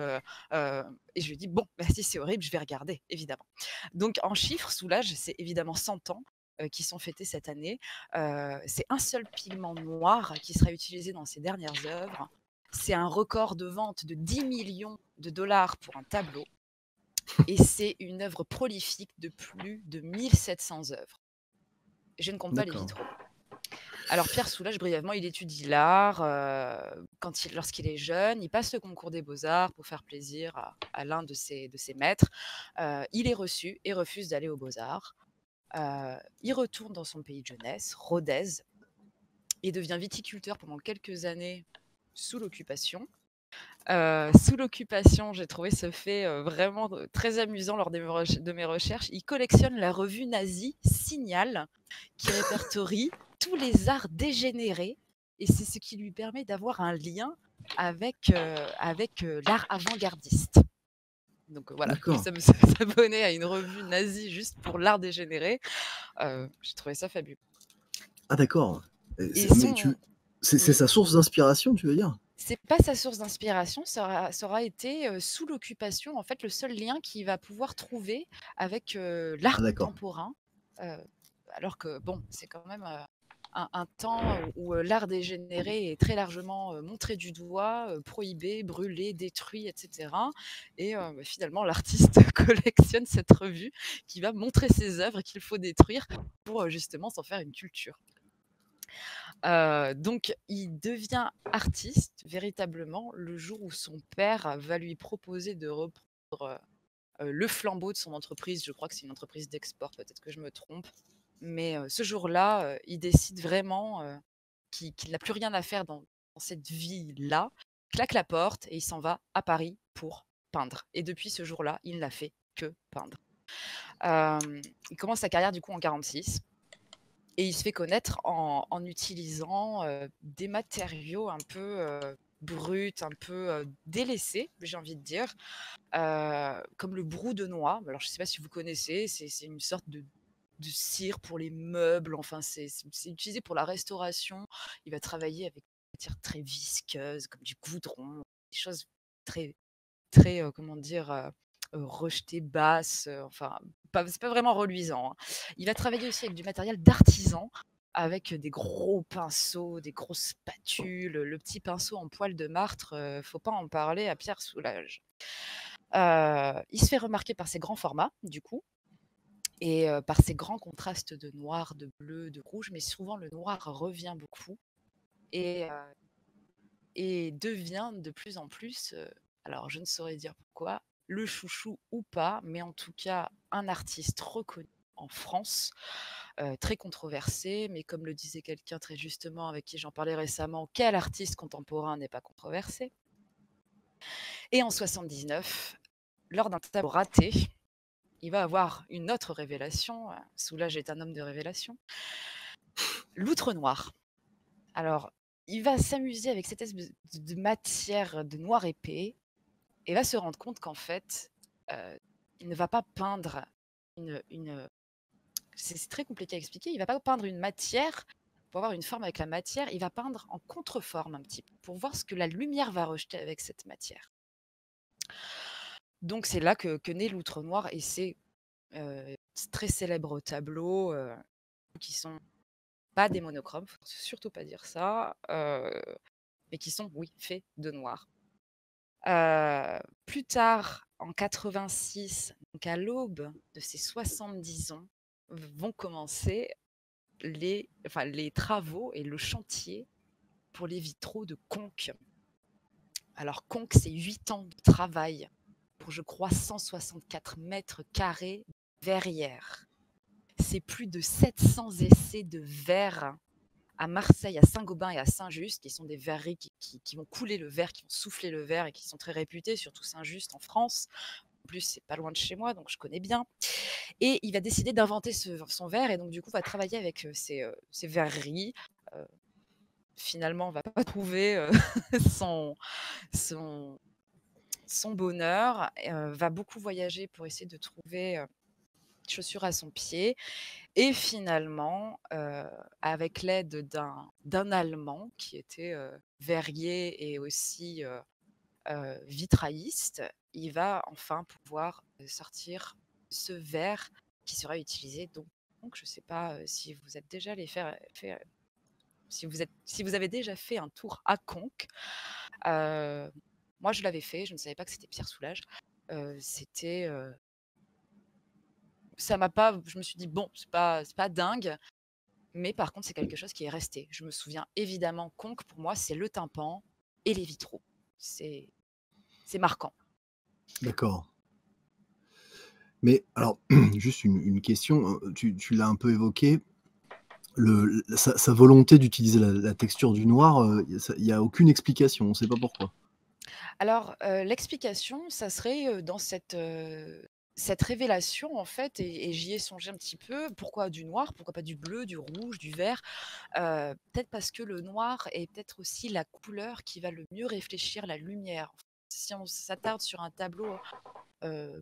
Et je lui ai dit: «Bon, bah, si c'est horrible, je vais regarder, évidemment». Donc en chiffres, Soulage, c'est évidemment 100 ans qui sont fêtés cette année. C'est un seul pigment noir qui sera utilisé dans ses dernières œuvres. C'est un record de vente de 10 millions de dollars pour un tableau. Et c'est une œuvre prolifique de plus de 1700 œuvres. Je ne compte pas les vitraux. Alors Pierre Soulage, brièvement, il étudie l'art lorsqu'il est jeune. Il passe le concours des beaux-arts pour faire plaisir à l'un de ses maîtres. Il est reçu et refuse d'aller aux beaux-arts. Il retourne dans son pays de jeunesse, Rodez, et devient viticulteur pendant quelques années sous l'occupation. Sous l'occupation, j'ai trouvé ce fait vraiment très amusant lors de mes recherches. Il collectionne la revue nazie Signal, qui répertorie tous les arts dégénérés, et c'est ce qui lui permet d'avoir un lien avec l'art avant-gardiste. Donc voilà, nous sommes abonnés à une revue nazie juste pour l'art dégénéré. J'ai trouvé ça fabuleux. Ah d'accord. C'est sa source d'inspiration, tu veux dire? C'est pas sa source d'inspiration, ça aura été sous l'occupation, en fait, le seul lien qu'il va pouvoir trouver avec l'art contemporain. Alors que, bon, c'est quand même un temps où l'art dégénéré est très largement montré du doigt, prohibé, brûlé, détruit, etc. Et finalement, l'artiste collectionne cette revue qui va montrer ses œuvres qu'il faut détruire pour justement s'en faire une culture. Donc il devient artiste véritablement le jour où son père va lui proposer de reprendre le flambeau de son entreprise. Je crois que c'est une entreprise d'export, peut-être que je me trompe. Mais ce jour-là, il décide vraiment qu'il n'a plus rien à faire dans cette vie-là, claque la porte et il s'en va à Paris pour peindre. Et depuis ce jour-là, il n'a fait que peindre. Il commence sa carrière du coup en 1946. Et il se fait connaître en utilisant des matériaux un peu bruts, un peu délaissés, j'ai envie de dire, comme le brou de noix. Alors, je ne sais pas si vous connaissez, c'est une sorte de cire pour les meubles, enfin, c'est utilisé pour la restauration. Il va travailler avec des matières très visqueuses, comme du goudron, des choses très, très, comment dire, rejetées, basses, enfin, c'est pas vraiment reluisant, hein. Il va travailler aussi avec du matériel d'artisan, avec des gros pinceaux, des grosses spatules, le petit pinceau en poil de martre, faut pas en parler à Pierre Soulages. Il se fait remarquer par ses grands formats, du coup, et par ses grands contrastes de noir, de bleu, de rouge, mais souvent le noir revient beaucoup et devient de plus en plus, alors je ne saurais dire pourquoi, le chouchou ou pas, mais en tout cas un artiste reconnu en France, très controversé, mais comme le disait quelqu'un très justement avec qui j'en parlais récemment, quel artiste contemporain n'est pas controversé? Et en 79, lors d'un tableau raté, il va avoir une autre révélation. Soulage est un homme de révélation. L'outre noir. Alors, il va s'amuser avec cette espèce de matière de noir épais et va se rendre compte qu'en fait, il ne va pas peindre une c'est très compliqué à expliquer. Il ne va pas peindre une matière pour avoir une forme avec la matière. Il va peindre en contreforme un petit peu pour voir ce que la lumière va rejeter avec cette matière. Donc, c'est là que naît l'outre noir et c'est très célèbres tableaux qui sont pas des monochromes, faut surtout pas dire ça, mais qui sont, oui, faits de noir. Plus tard, en 86, donc à l'aube de ses 70 ans, vont commencer les travaux et le chantier pour les vitraux de Conques. Alors Conques, c'est 8 ans de travail pour, je crois, 164 mètres carrés de verrière. C'est plus de 700 essais de verre à Marseille, à Saint-Gobain et à Saint-Just, qui sont des verreries qui vont couler le verre, qui vont souffler le verre et qui sont très réputés, surtout Saint-Just en France. En plus, c'est pas loin de chez moi, donc je connais bien. Et il va décider d'inventer son verre et donc du coup va travailler avec ces verreries. Finalement, on va pas trouver son, son bonheur, va beaucoup voyager pour essayer de trouver chaussures à son pied. Et finalement, avec l'aide d'un Allemand qui était verrier et aussi vitrailliste, il va enfin pouvoir sortir ce verre qui sera utilisé. Donc je ne sais pas si vous êtes déjà allé si vous avez déjà fait un tour à Conques. Moi, je l'avais fait, je ne savais pas que c'était Pierre Soulages. C'était ça m'a pas, je me suis dit bon, c'est pas dingue, mais par contre c'est quelque chose qui est resté. Je me souviens évidemment Conques, pour moi c'est le tympan et les vitraux. C'est marquant. D'accord. Mais alors, juste une question, tu l'as un peu évoqué, sa volonté d'utiliser la texture du noir, il y a aucune explication, on ne sait pas pourquoi? Alors, l'explication, ça serait, dans cette révélation en fait et j'y ai songé un petit peu. Pourquoi du noir? Pourquoi pas du bleu, du rouge, du vert? Peut-être parce que le noir est peut-être aussi la couleur qui va le mieux réfléchir la lumière. Si on s'attarde sur un tableau,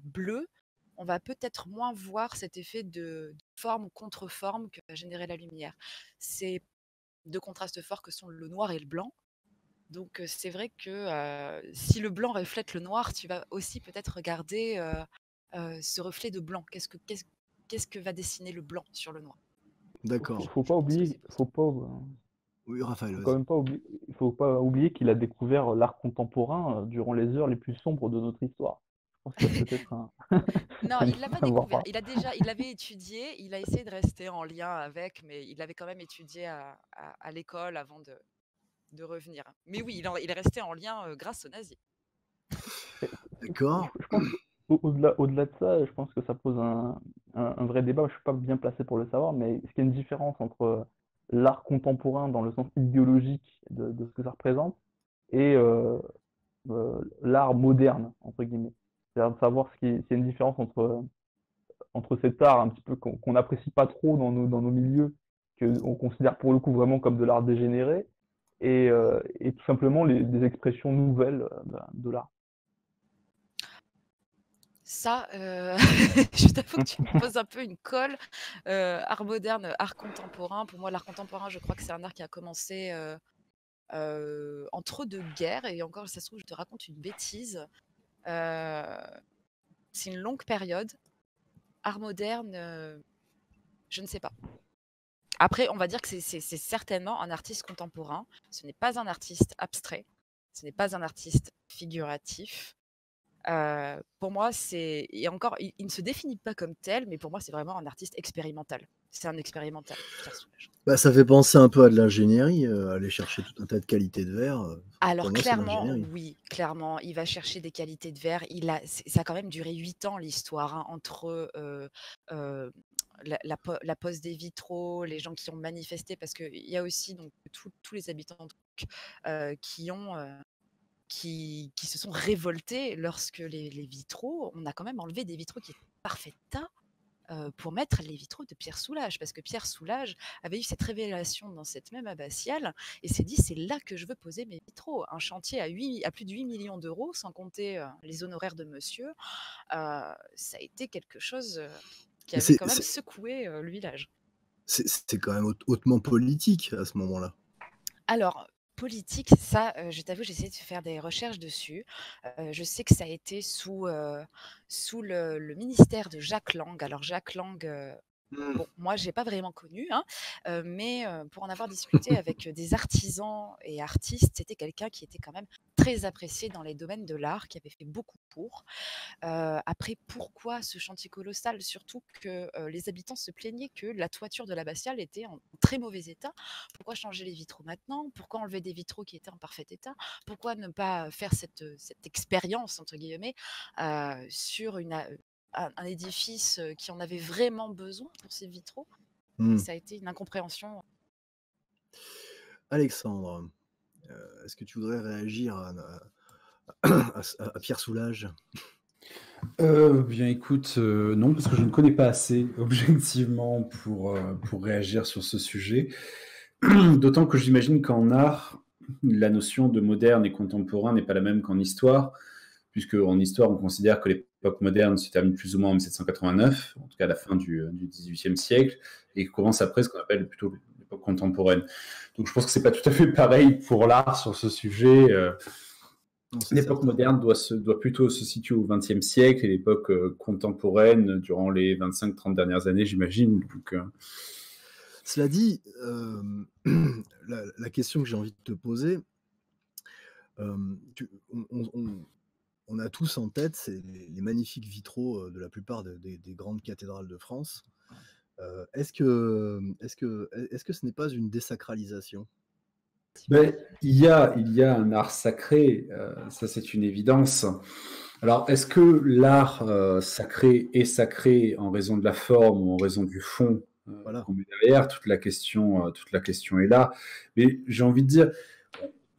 bleu, on va peut-être moins voir cet effet de forme contre forme que va générer la lumière. C'est 2 contrastes forts que sont le noir et le blanc. Donc, c'est vrai que, si le blanc reflète le noir, tu vas aussi peut-être regarder, ce reflet de blanc. Qu'est-ce que va dessiner le blanc sur le noir? D'accord. Faut Je pas pense que oublier, c'est pour ça. Oui, Raphaël, faut quand vas-y. même pas oublier, il faut pas oublier qu'il a découvert l'art contemporain durant les heures les plus sombres de notre histoire. Je pense qu'il y a peut-être Non, un il l'a lien pas à voir découvert. par Il l'avait étudié, il a essayé de rester en lien avec, mais il l'avait quand même étudié à l'école avant de revenir. Mais oui, il est resté en lien, grâce aux nazis. là. D'accord. Je pense qu'au-delà de ça, je pense que ça pose un vrai débat. Je suis pas bien placé pour le savoir, mais est-ce qu'il y a une différence entre l'art contemporain dans le sens idéologique de ce que ça représente et l'art moderne, entre guillemets? C'est-à-dire de savoir s'il y a une différence entre cet art un petit peu qu'on n'apprécie pas trop dans nos milieux qu'on considère pour le coup vraiment comme de l'art dégénéré, et tout simplement des expressions nouvelles de l'art. Ça, je t'avoue que tu me poses un peu une colle. Art moderne, art contemporain. Pour moi, l'art contemporain, je crois que c'est un art qui a commencé entre deux guerres. Et encore, ça se trouve, je te raconte une bêtise. C'est une longue période. Art moderne, je ne sais pas. Après, on va dire que c'est certainement un artiste contemporain. Ce n'est pas un artiste abstrait. Ce n'est pas un artiste figuratif. Pour moi, et encore, il ne se définit pas comme tel, mais pour moi, c'est vraiment un artiste expérimental. C'est un expérimental, Pierre Soulages. Bah, ça fait penser un peu à de l'ingénierie, aller chercher tout un tas de qualités de verre. Alors Pour moi, c'est clairement, l'ingénierie. oui, clairement, il va chercher des qualités de verre. Ça a quand même duré 8 ans l'histoire, hein, entre la pose des vitraux, les gens qui ont manifesté, parce qu'il y a aussi donc tous les habitants qui ont qui se sont révoltés lorsque les vitraux, on a quand même enlevé des vitraux qui étaient en parfait état pour mettre les vitraux de Pierre Soulages, parce que Pierre Soulages avait eu cette révélation dans cette même abbatiale et s'est dit c'est là que je veux poser mes vitraux. Un chantier à plus de 8 millions d'euros, sans compter les honoraires de monsieur, ça a été quelque chose qui Mais avait quand même secoué le village. C'était quand même hautement politique à ce moment-là. Alors, politique, ça, je t'avoue, j'ai essayé de faire des recherches dessus. Je sais que ça a été sous le ministère de Jacques Lang. Alors Jacques Lang, bon, moi, je l'ai pas vraiment connu, hein, mais pour en avoir discuté avec des artisans et artistes, c'était quelqu'un qui était quand même très apprécié dans les domaines de l'art, qui avait fait beaucoup pour. Après, pourquoi ce chantier colossal? Surtout que les habitants se plaignaient que la toiture de l'abbatiale était en très mauvais état. Pourquoi changer les vitraux maintenant? Pourquoi enlever des vitraux qui étaient en parfait état? Pourquoi ne pas faire cette expérience, entre guillemets, sur un édifice qui en avait vraiment besoin pour ces vitraux? Ça a été une incompréhension. Alexandre, est-ce que tu voudrais réagir à Pierre Soulages? Bien écoute, non, parce que je ne connais pas assez objectivement pour réagir sur ce sujet. D'autant que j'imagine qu'en art, la notion de moderne et contemporain n'est pas la même qu'en histoire, puisque en histoire, on considère que l'époque moderne se termine plus ou moins en 1789, en tout cas à la fin du XVIIIe siècle, et commence après ce qu'on appelle plutôt l'époque contemporaine. Donc je pense que c'est pas tout à fait pareil pour l'art sur ce sujet. L'époque moderne doit plutôt se situer au XXe siècle et l'époque contemporaine durant les 25-30 dernières années, j'imagine. Donc, Cela dit, la question que j'ai envie de te poser, on a tous en tête les magnifiques vitraux de la plupart des grandes cathédrales de France. Est-ce que ce n'est pas une désacralisation? Ben, il y a un art sacré, ça c'est une évidence. Alors, est-ce que l'art sacré est sacré en raison de la forme ou en raison du fond qu'on met derrière? Toute la question est là. Mais j'ai envie de dire,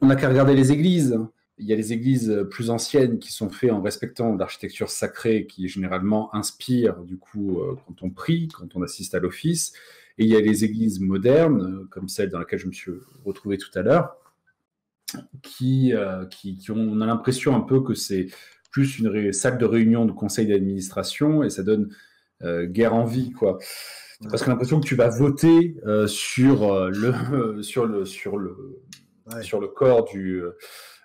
on n'a qu'à regarder les églises. Il y a les églises plus anciennes qui sont faites en respectant l'architecture sacrée qui généralement inspire du coup quand on prie, quand on assiste à l'office. Et il y a les églises modernes, comme celle dans laquelle je me suis retrouvé tout à l'heure, qui on a l'impression un peu que c'est plus une salle de réunion de conseil d'administration et ça donne guère envie, quoi. C'est parce que l'impression que tu vas voter sur le corps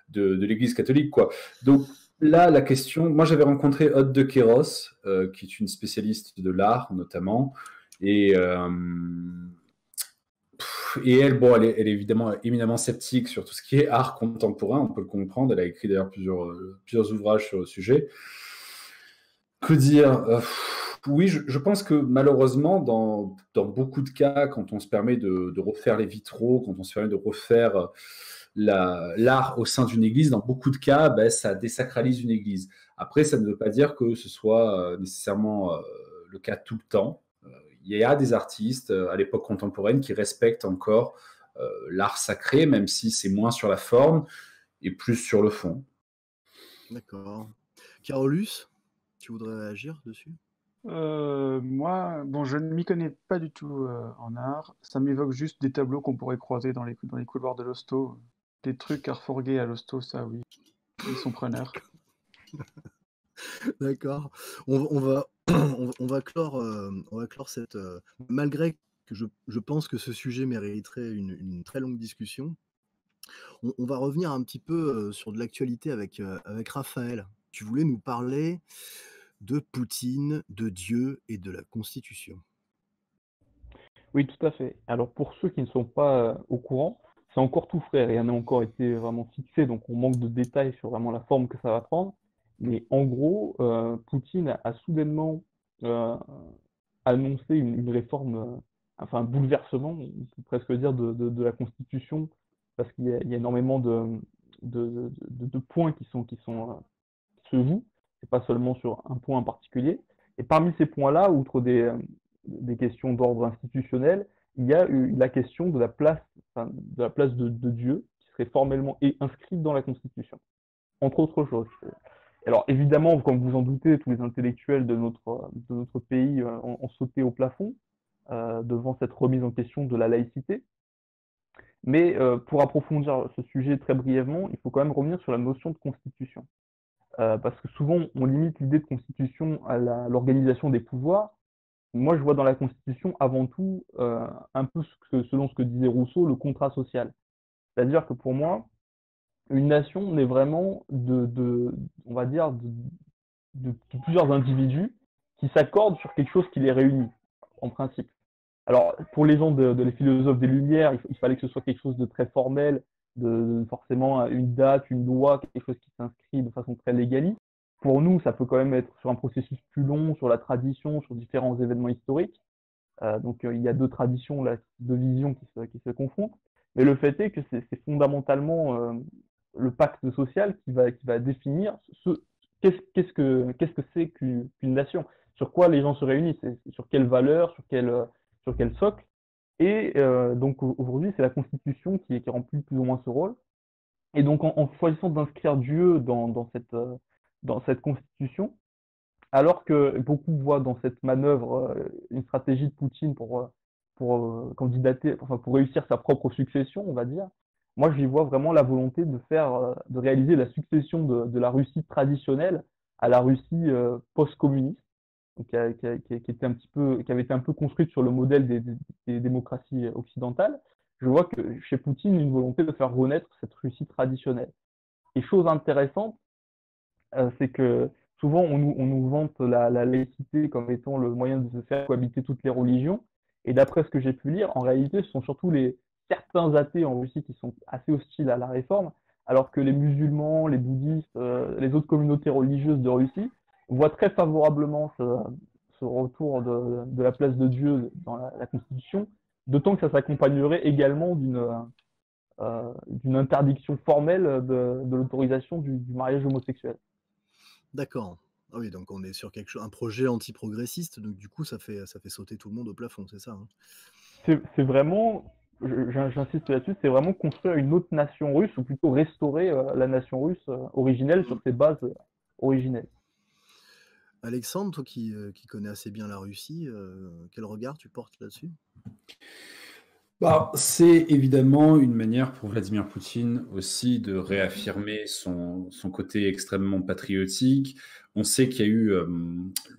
de l'Église catholique, quoi. Donc là, la question, moi j'avais rencontré Aude de Queyros, qui est une spécialiste de l'art notamment, et elle, bon, elle est évidemment éminemment sceptique sur tout ce qui est art contemporain, on peut le comprendre, elle a écrit d'ailleurs plusieurs ouvrages sur le sujet. Que dire oui, je pense que malheureusement, dans beaucoup de cas, quand on se permet de refaire les vitraux, quand on se permet de refaire l'art au sein d'une église, dans beaucoup de cas, ben, ça désacralise une église. Après, ça ne veut pas dire que ce soit nécessairement le cas tout le temps. Il y a des artistes à l'époque contemporaine qui respectent encore l'art sacré, même si c'est moins sur la forme et plus sur le fond. D'accord. Carolus, tu voudrais réagir dessus? Moi, bon, je ne m'y connais pas du tout en art. Ça m'évoque juste des tableaux qu'on pourrait croiser dans les couloirs de l'hosto. Des trucs carrefourgués à l'hosto, ça oui, ils sont preneurs. D'accord. On va, on va clore cette. Malgré que je pense que ce sujet mériterait une très longue discussion, on va revenir un petit peu sur de l'actualité avec Raphaël. Tu voulais nous parler de Poutine, de Dieu et de la Constitution. Oui, tout à fait. Alors pour ceux qui ne sont pas au courant, c'est encore tout frais, rien n'a encore été vraiment fixé, donc on manque de détails sur vraiment la forme que ça va prendre. Mais en gros, Poutine a soudainement euh, annoncé une réforme, enfin un bouleversement, on peut presque dire, de la Constitution, parce qu'il y a énormément de points qui se jouent, c'est pas seulement sur un point en particulier. Et parmi ces points-là, outre des questions d'ordre institutionnel, il y a eu la question de la place, enfin, de la place de Dieu, qui serait formellement inscrite dans la Constitution, entre autres choses. Alors évidemment, comme vous en doutez, tous les intellectuels de notre pays ont sauté au plafond devant cette remise en question de la laïcité. Mais pour approfondir ce sujet très brièvement, il faut quand même revenir sur la notion de constitution. Parce que souvent, on limite l'idée de constitution à l'organisation des pouvoirs. Moi, je vois dans la constitution avant tout un peu selon ce que disait Rousseau, le contrat social. C'est-à-dire que pour moi, une nation naît vraiment on va dire, de plusieurs individus qui s'accordent sur quelque chose qui les réunit, en principe. Alors, pour les gens les philosophes des Lumières, il fallait que ce soit quelque chose de très formel, forcément une date, une loi, quelque chose qui s'inscrit de façon très légaliste. Pour nous, ça peut quand même être sur un processus plus long, sur la tradition, sur différents événements historiques. Donc, il y a deux traditions, là, deux visions qui se confrontent. Mais le fait est que c'est fondamentalement le pacte social qui va définir qu'est-ce que c'est qu'une nation, sur quoi les gens se réunissent, sur quelles valeurs, sur quel socle. Et donc aujourd'hui, c'est la Constitution qui remplit plus ou moins ce rôle. Et donc en choisissant d'inscrire Dieu dans cette Constitution, alors que beaucoup voient dans cette manœuvre une stratégie de Poutine pour candidater, enfin pour réussir sa propre succession, on va dire. Moi, j'y vois vraiment la volonté de réaliser la succession de la Russie traditionnelle à la Russie post-communiste, donc était un petit peu, qui avait été un peu construite sur le modèle des démocraties occidentales. Je vois que chez Poutine, une volonté de faire renaître cette Russie traditionnelle. Et chose intéressante, c'est que souvent on nous vante la laïcité comme étant le moyen de se faire cohabiter toutes les religions. Et d'après ce que j'ai pu lire, en réalité, ce sont surtout certains athées en Russie qui sont assez hostiles à la réforme, alors que les musulmans, les bouddhistes, les autres communautés religieuses de Russie voient très favorablement ce retour de la place de Dieu dans la Constitution, d'autant que ça s'accompagnerait également d'une interdiction formelle de l'autorisation du mariage homosexuel. D'accord. Ah oui, donc on est sur un projet anti-progressiste, donc du coup ça fait sauter tout le monde au plafond, c'est ça, hein? C'est vraiment, j'insiste là-dessus, c'est vraiment construire une autre nation russe, ou plutôt restaurer la nation russe originelle sur ses bases originelles. Alexandre, toi qui connais assez bien la Russie, quel regard tu portes là-dessus? Bah, c'est évidemment une manière pour Vladimir Poutine aussi de réaffirmer son côté extrêmement patriotique. On sait qu'il y a eu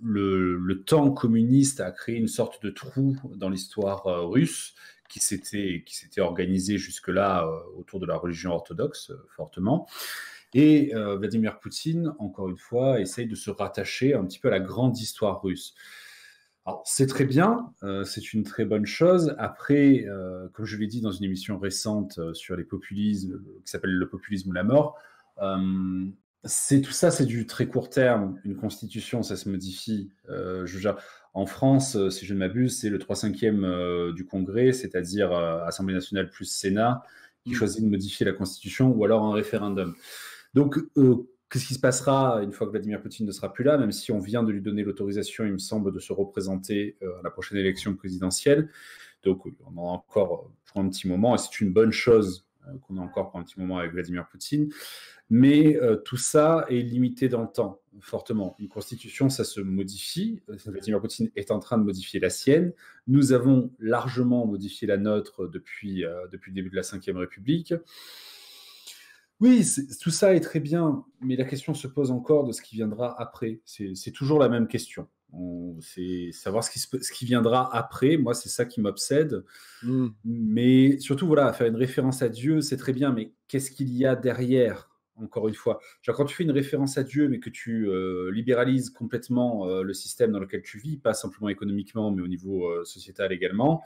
le temps communiste a créé une sorte de trou dans l'histoire russe qui s'était organisé jusque-là autour de la religion orthodoxe fortement. Et Vladimir Poutine, encore une fois, essaye de se rattacher un petit peu à la grande histoire russe. Alors, c'est très bien, c'est une très bonne chose. Après, comme je l'ai dit dans une émission récente sur les populismes, qui s'appelle Le populisme ou la mort, tout ça, c'est du très court terme. Une constitution, ça se modifie. En France, si je ne m'abuse, c'est le 3/5 du Congrès, c'est-à-dire Assemblée nationale plus Sénat, qui choisit de modifier la constitution ou alors un référendum. Donc, qu'est-ce qui se passera une fois que Vladimir Poutine ne sera plus là, même si on vient de lui donner l'autorisation, il me semble, de se représenter à la prochaine élection présidentielle. Donc, on en a encore pour un petit moment, et c'est une bonne chose qu'on a encore pour un petit moment avec Vladimir Poutine. Mais tout ça est limité dans le temps. fortement. Une constitution, ça se modifie. Vladimir Poutine est en train de modifier la sienne. Nous avons largement modifié la nôtre depuis le début de la Ve République. Oui, tout ça est très bien, mais la question se pose encore de ce qui viendra après. C'est toujours la même question. C'est savoir ce qui viendra après. Moi, c'est ça qui m'obsède. Mais surtout, voilà, faire une référence à Dieu, c'est très bien, mais qu'est-ce qu'il y a derrière, encore une fois? Genre, quand tu fais une référence à Dieu, mais que tu libéralises complètement le système dans lequel tu vis, pas simplement économiquement, mais au niveau sociétal également,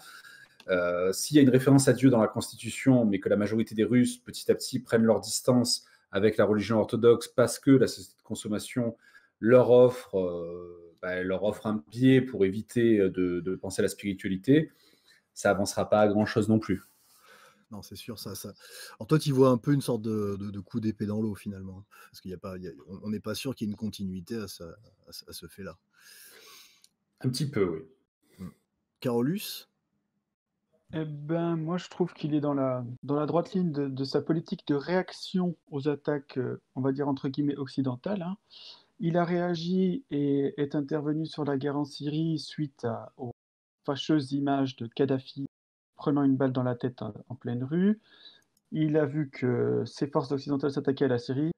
s'il y a une référence à Dieu dans la Constitution, mais que la majorité des Russes, petit à petit, prennent leur distance avec la religion orthodoxe parce que la société de consommation leur offre un biais pour éviter de penser à la spiritualité, ça avancera pas à grand-chose non plus. Non, c'est sûr, ça. Alors toi, tu vois un peu une sorte de coup d'épée dans l'eau, finalement. Parce qu'il y a pas, on n'est pas sûr qu'il y ait une continuité à ce fait-là. Un petit peu, oui. Carolus? Eh ben, moi, je trouve qu'il est dans la droite ligne de sa politique de réaction aux attaques, on va dire entre guillemets occidentales, hein. Il a réagi et est intervenu sur la guerre en Syrie suite aux fâcheuses images de Kadhafi prenant une balle dans la tête en pleine rue. Il a vu que ces forces occidentales s'attaquaient à la Syrie.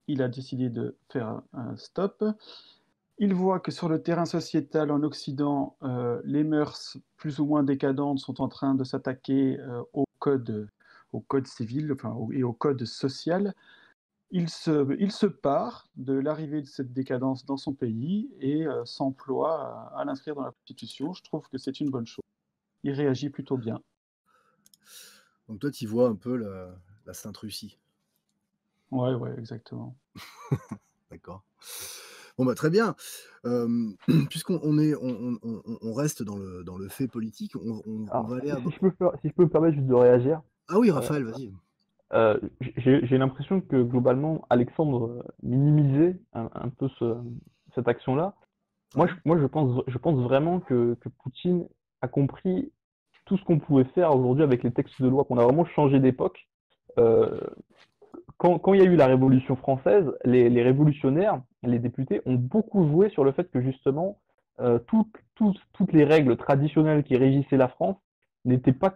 Il a décidé de faire un stop. Il voit que sur le terrain sociétal en Occident, les mœurs plus ou moins décadentes sont en train de s'attaquer au code civil, et au code social. Il se pare de l'arrivée de cette décadence dans son pays et s'emploie à l'inscrire dans la Constitution. Je trouve que c'est une bonne chose. Il réagit plutôt bien. Donc toi, tu vois un peu la Sainte-Russie. Ouais, exactement. D'accord. Bon, bah, très bien. Puisqu'on on reste dans le fait politique, on Alors, va aller si je peux me permettre juste de réagir. Ah oui, Raphaël, vas-y. J'ai l'impression que globalement, Alexandre minimisait un peu cette action-là. Moi, je pense vraiment que Poutine a compris tout ce qu'on pouvait faire aujourd'hui avec les textes de loi, qu'on a vraiment changé d'époque. Quand il y a eu la Révolution française, les révolutionnaires, les députés, ont beaucoup joué sur le fait que justement, toutes les règles traditionnelles qui régissaient la France n'étaient pas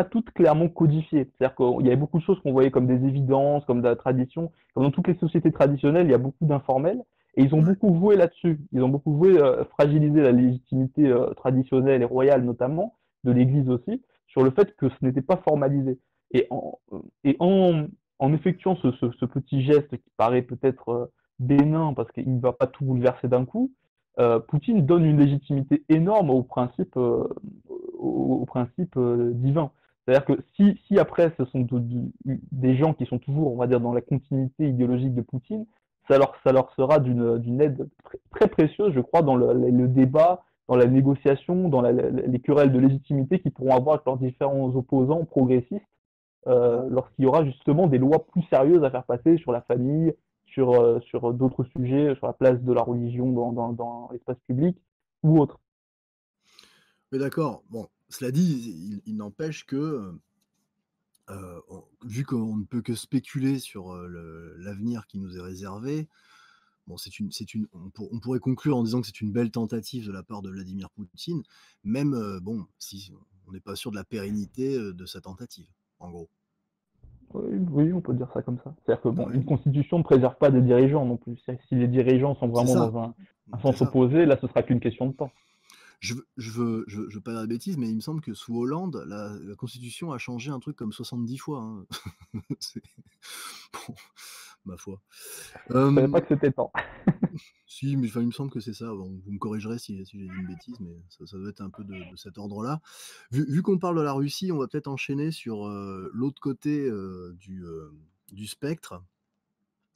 toutes clairement codifiées. C'est-à-dire qu'il y avait beaucoup de choses qu'on voyait comme des évidences, comme de la tradition. Comme dans toutes les sociétés traditionnelles, il y a beaucoup d'informels. Et ils ont beaucoup joué là-dessus. Ils ont beaucoup joué, fragiliser la légitimité traditionnelle et royale notamment, de l'Église aussi, sur le fait que ce n'était pas formalisé. Et en effectuant ce petit geste qui paraît peut-être bénin parce qu'il ne va pas tout bouleverser d'un coup, Poutine donne une légitimité énorme au principe divin. C'est-à-dire que si après ce sont des gens qui sont toujours, on va dire, dans la continuité idéologique de Poutine, ça leur sera d'une aide très précieuse, je crois, dans le débat, dans la négociation, dans les querelles de légitimité qu'ils pourront avoir avec leurs différents opposants progressistes, lorsqu'il y aura justement des lois plus sérieuses à faire passer sur la famille, sur d'autres sujets, sur la place de la religion dans l'espace public ou autre. Mais d'accord. Bon, cela dit, il n'empêche que, vu qu'on ne peut que spéculer sur l'avenir qui nous est réservé, bon, on pourrait conclure en disant que c'est une belle tentative de la part de Vladimir Poutine, même bon, si on n'est pas sûr de la pérennité de sa tentative, en gros. Oui, on peut dire ça comme ça. C'est-à-dire que bon, une constitution ne préserve pas des dirigeants non plus. Si les dirigeants sont vraiment dans un sens opposé, là, ce sera qu'une question de temps. Je veux pas dire de bêtises, mais il me semble que sous Hollande, la constitution a changé un truc comme 70 fois. Hein. Bon, ma foi. Je savais pas que c'était temps. Si, mais il me semble que c'est ça. Bon, vous me corrigerez si j'ai dit une bêtise, mais ça doit être un peu de cet ordre-là. Vu qu'on parle de la Russie, on va peut-être enchaîner sur l'autre côté du spectre,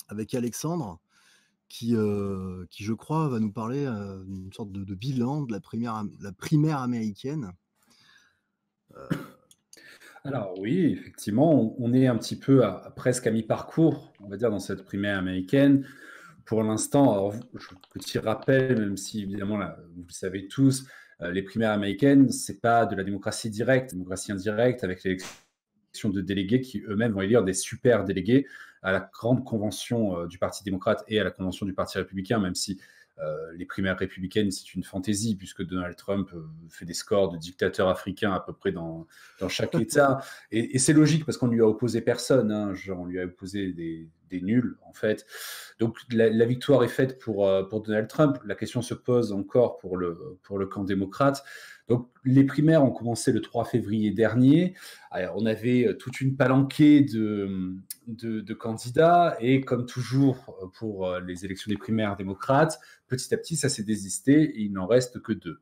avec Alexandre, qui je crois va nous parler d'une sorte de bilan de la primaire américaine. Alors oui, effectivement, on est un petit peu presque à mi-parcours, on va dire, dans cette primaire américaine. Pour l'instant, alors, petit rappel, même si évidemment, là, vous le savez tous, les primaires américaines, c'est pas de la démocratie directe, démocratie indirecte avec l'élection de délégués qui eux-mêmes vont élire des super délégués à la grande convention du Parti démocrate et à la convention du Parti républicain, même si les primaires républicaines, c'est une fantaisie, puisque Donald Trump fait des scores de dictateur africain à peu près dans chaque État. Et c'est logique, parce qu'on ne lui a opposé personne. Hein, genre, on lui a opposé des nuls, en fait. Donc, la victoire est faite pour Donald Trump. La question se pose encore pour le camp démocrate. Donc, les primaires ont commencé le 3 février dernier. Alors, on avait toute une palanquée de candidats, et comme toujours pour les élections des primaires démocrates, petit à petit, ça s'est désisté et il n'en reste que 2.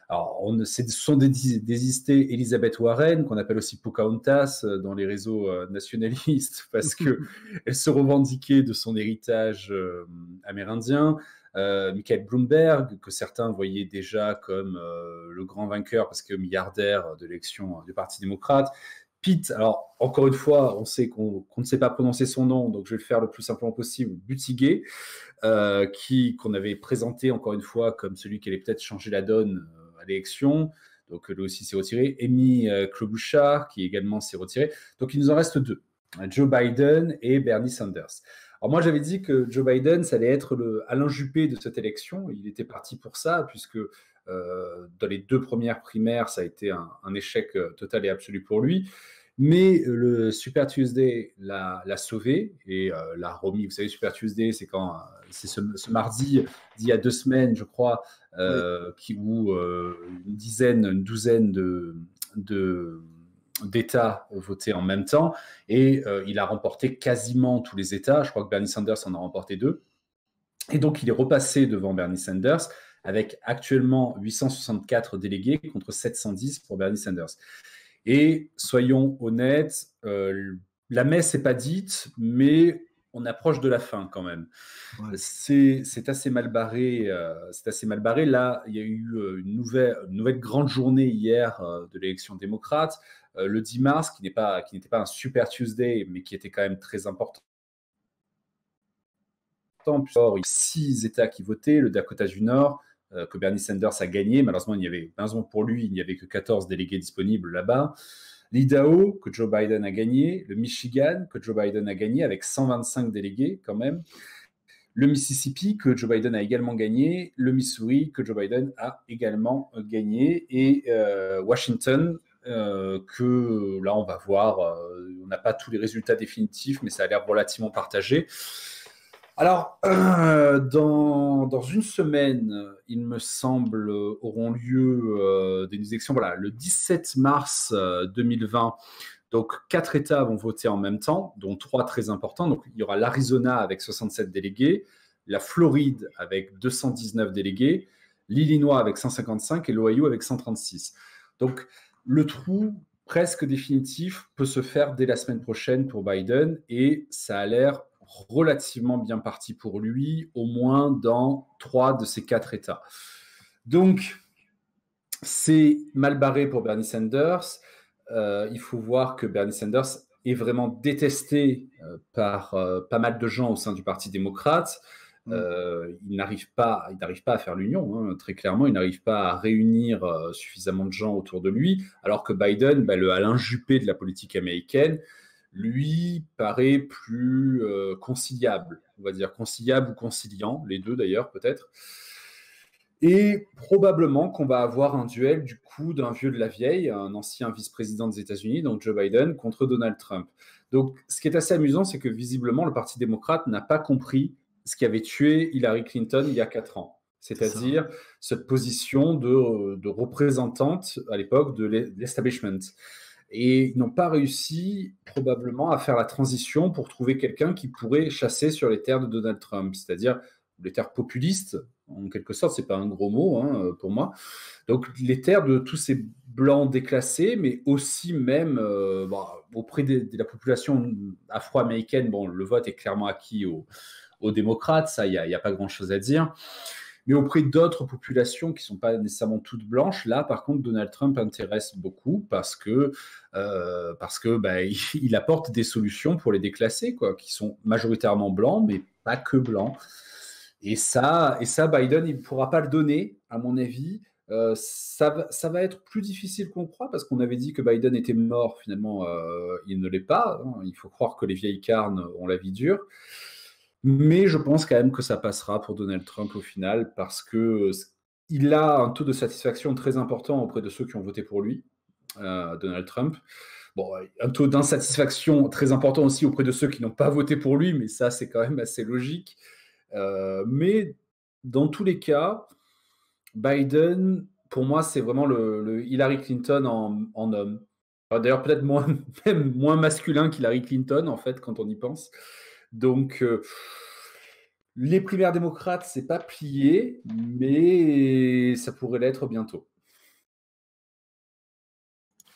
Alors, ce sont désistés Elizabeth Warren, qu'on appelle aussi Pocahontas dans les réseaux nationalistes, parce qu'elle se revendiquait de son héritage amérindien. Michael Bloomberg, que certains voyaient déjà comme le grand vainqueur, parce que milliardaire de l'élection du Parti démocrate. Pete, alors encore une fois, on sait qu'on ne sait pas prononcer son nom, donc je vais le faire le plus simplement possible, Buttigieg, qu'on avait présenté encore une fois comme celui qui allait peut-être changer la donne à l'élection. Donc lui aussi s'est retiré. Amy Klobuchar, qui également s'est retiré. Donc il nous en reste 2, Joe Biden et Bernie Sanders. Alors moi, j'avais dit que Joe Biden, ça allait être le Alain Juppé de cette élection. Il était parti pour ça, puisque dans les 2 premières primaires, ça a été un échec total et absolu pour lui. Mais le Super Tuesday l'a sauvé et l'a remis. Vous savez, Super Tuesday, c'est ce mardi d'il y a 2 semaines, je crois, où une douzaine d'États ont voté en même temps, et il a remporté quasiment tous les États. Je crois que Bernie Sanders en a remporté 2. Et donc, il est repassé devant Bernie Sanders avec actuellement 864 délégués contre 710 pour Bernie Sanders. Et soyons honnêtes, la messe n'est pas dite, mais on approche de la fin quand même. Ouais. C'est assez mal barré. Là, il y a eu une nouvelle grande journée hier de l'élection démocrate, le 10 mars, qui n'était pas un Super Tuesday, mais qui était quand même très important. Il y a 6 États qui votaient, le Dakota du Nord, que Bernie Sanders a gagné. Malheureusement pour lui, il n'y avait que 14 délégués disponibles là-bas. L'Idaho, que Joe Biden a gagné. Le Michigan, que Joe Biden a gagné, avec 125 délégués quand même. Le Mississippi, que Joe Biden a également gagné. Le Missouri, que Joe Biden a également gagné. Et Washington, que là, on va voir. On n'a pas tous les résultats définitifs, mais ça a l'air relativement partagé. Alors, dans une semaine, il me semble, auront lieu des élections. Voilà, le 17 mars 2020, donc 4 États vont voter en même temps, dont 3 très importants. Donc, il y aura l'Arizona avec 67 délégués, la Floride avec 219 délégués, l'Illinois avec 155 et l'Ohio avec 136. Donc, le trou presque définitif peut se faire dès la semaine prochaine pour Biden, et ça a l'air relativement bien parti pour lui, au moins dans 3 de ces 4 États. Donc, c'est mal barré pour Bernie Sanders. Il faut voir que Bernie Sanders est vraiment détesté par pas mal de gens au sein du Parti démocrate. Il n'arrive pas à faire l'union, hein, très clairement. Il n'arrive pas à réunir suffisamment de gens autour de lui, alors que Biden, le Alain Juppé de la politique américaine, lui paraît plus conciliable, on va dire conciliable ou conciliant, les deux d'ailleurs peut-être. Et probablement qu'on va avoir un duel du coup d'un vieux de la vieille, un ancien vice-président des États-Unis, donc Joe Biden, contre Donald Trump. Donc ce qui est assez amusant, c'est que visiblement le Parti démocrate n'a pas compris ce qui avait tué Hillary Clinton il y a 4 ans. C'est-à-dire cette position de représentante à l'époque de l'establishment. Et ils n'ont pas réussi probablement à faire la transition pour trouver quelqu'un qui pourrait chasser sur les terres de Donald Trump, c'est-à-dire les terres populistes, en quelque sorte, c'est pas un gros mot pour moi. Donc les terres de tous ces blancs déclassés, mais aussi même auprès de la population afro-américaine. Bon, le vote est clairement acquis aux démocrates, ça, il n'y a pas grand-chose à dire. Mais auprès d'autres populations qui ne sont pas nécessairement toutes blanches, là, par contre, Donald Trump intéresse beaucoup parce que il apporte des solutions pour les déclassés, quoi, qui sont majoritairement blancs, mais pas que blancs. Et ça, Biden, il ne pourra pas le donner, à mon avis, Ça va être plus difficile qu'on croit parce qu'on avait dit que Biden était mort. Finalement, il ne l'est pas. Hein. Il faut croire que les vieilles carnes ont la vie dure. Mais je pense quand même que ça passera pour Donald Trump au final parce que il a un taux de satisfaction très important auprès de ceux qui ont voté pour lui, Donald Trump. Bon, un taux d'insatisfaction très important aussi auprès de ceux qui n'ont pas voté pour lui, mais ça, c'est quand même assez logique. Mais dans tous les cas, Biden, pour moi, c'est vraiment le Hillary Clinton en homme. D'ailleurs, peut-être même moins masculin qu'Hillary Clinton, en fait, quand on y pense. Donc, les primaires démocrates, c'est pas plié, mais ça pourrait l'être bientôt.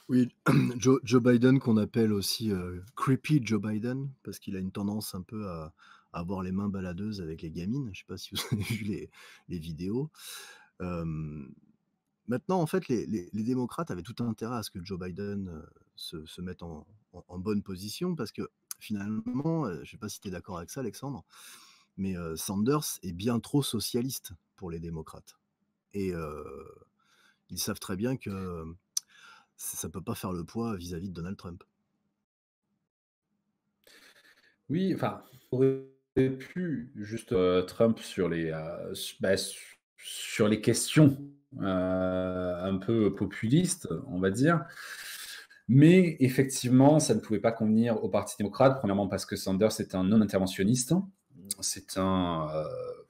Oui, Joe Biden, qu'on appelle aussi Creepy Joe Biden, parce qu'il a une tendance un peu à avoir les mains baladeuses avec les gamines. Je ne sais pas si vous avez vu les vidéos. Maintenant, en fait, les démocrates avaient tout intérêt à ce que Joe Biden se mette en bonne position, parce que finalement, je ne sais pas si tu es d'accord avec ça, Alexandre, mais Sanders est bien trop socialiste pour les démocrates. Et ils savent très bien que ça ne peut pas faire le poids vis-à-vis de Donald Trump. Oui, enfin, on aurait pu juste Trump sur sur les questions un peu populistes, on va dire. Mais effectivement, ça ne pouvait pas convenir au Parti démocrate, premièrement parce que Sanders est un non-interventionniste.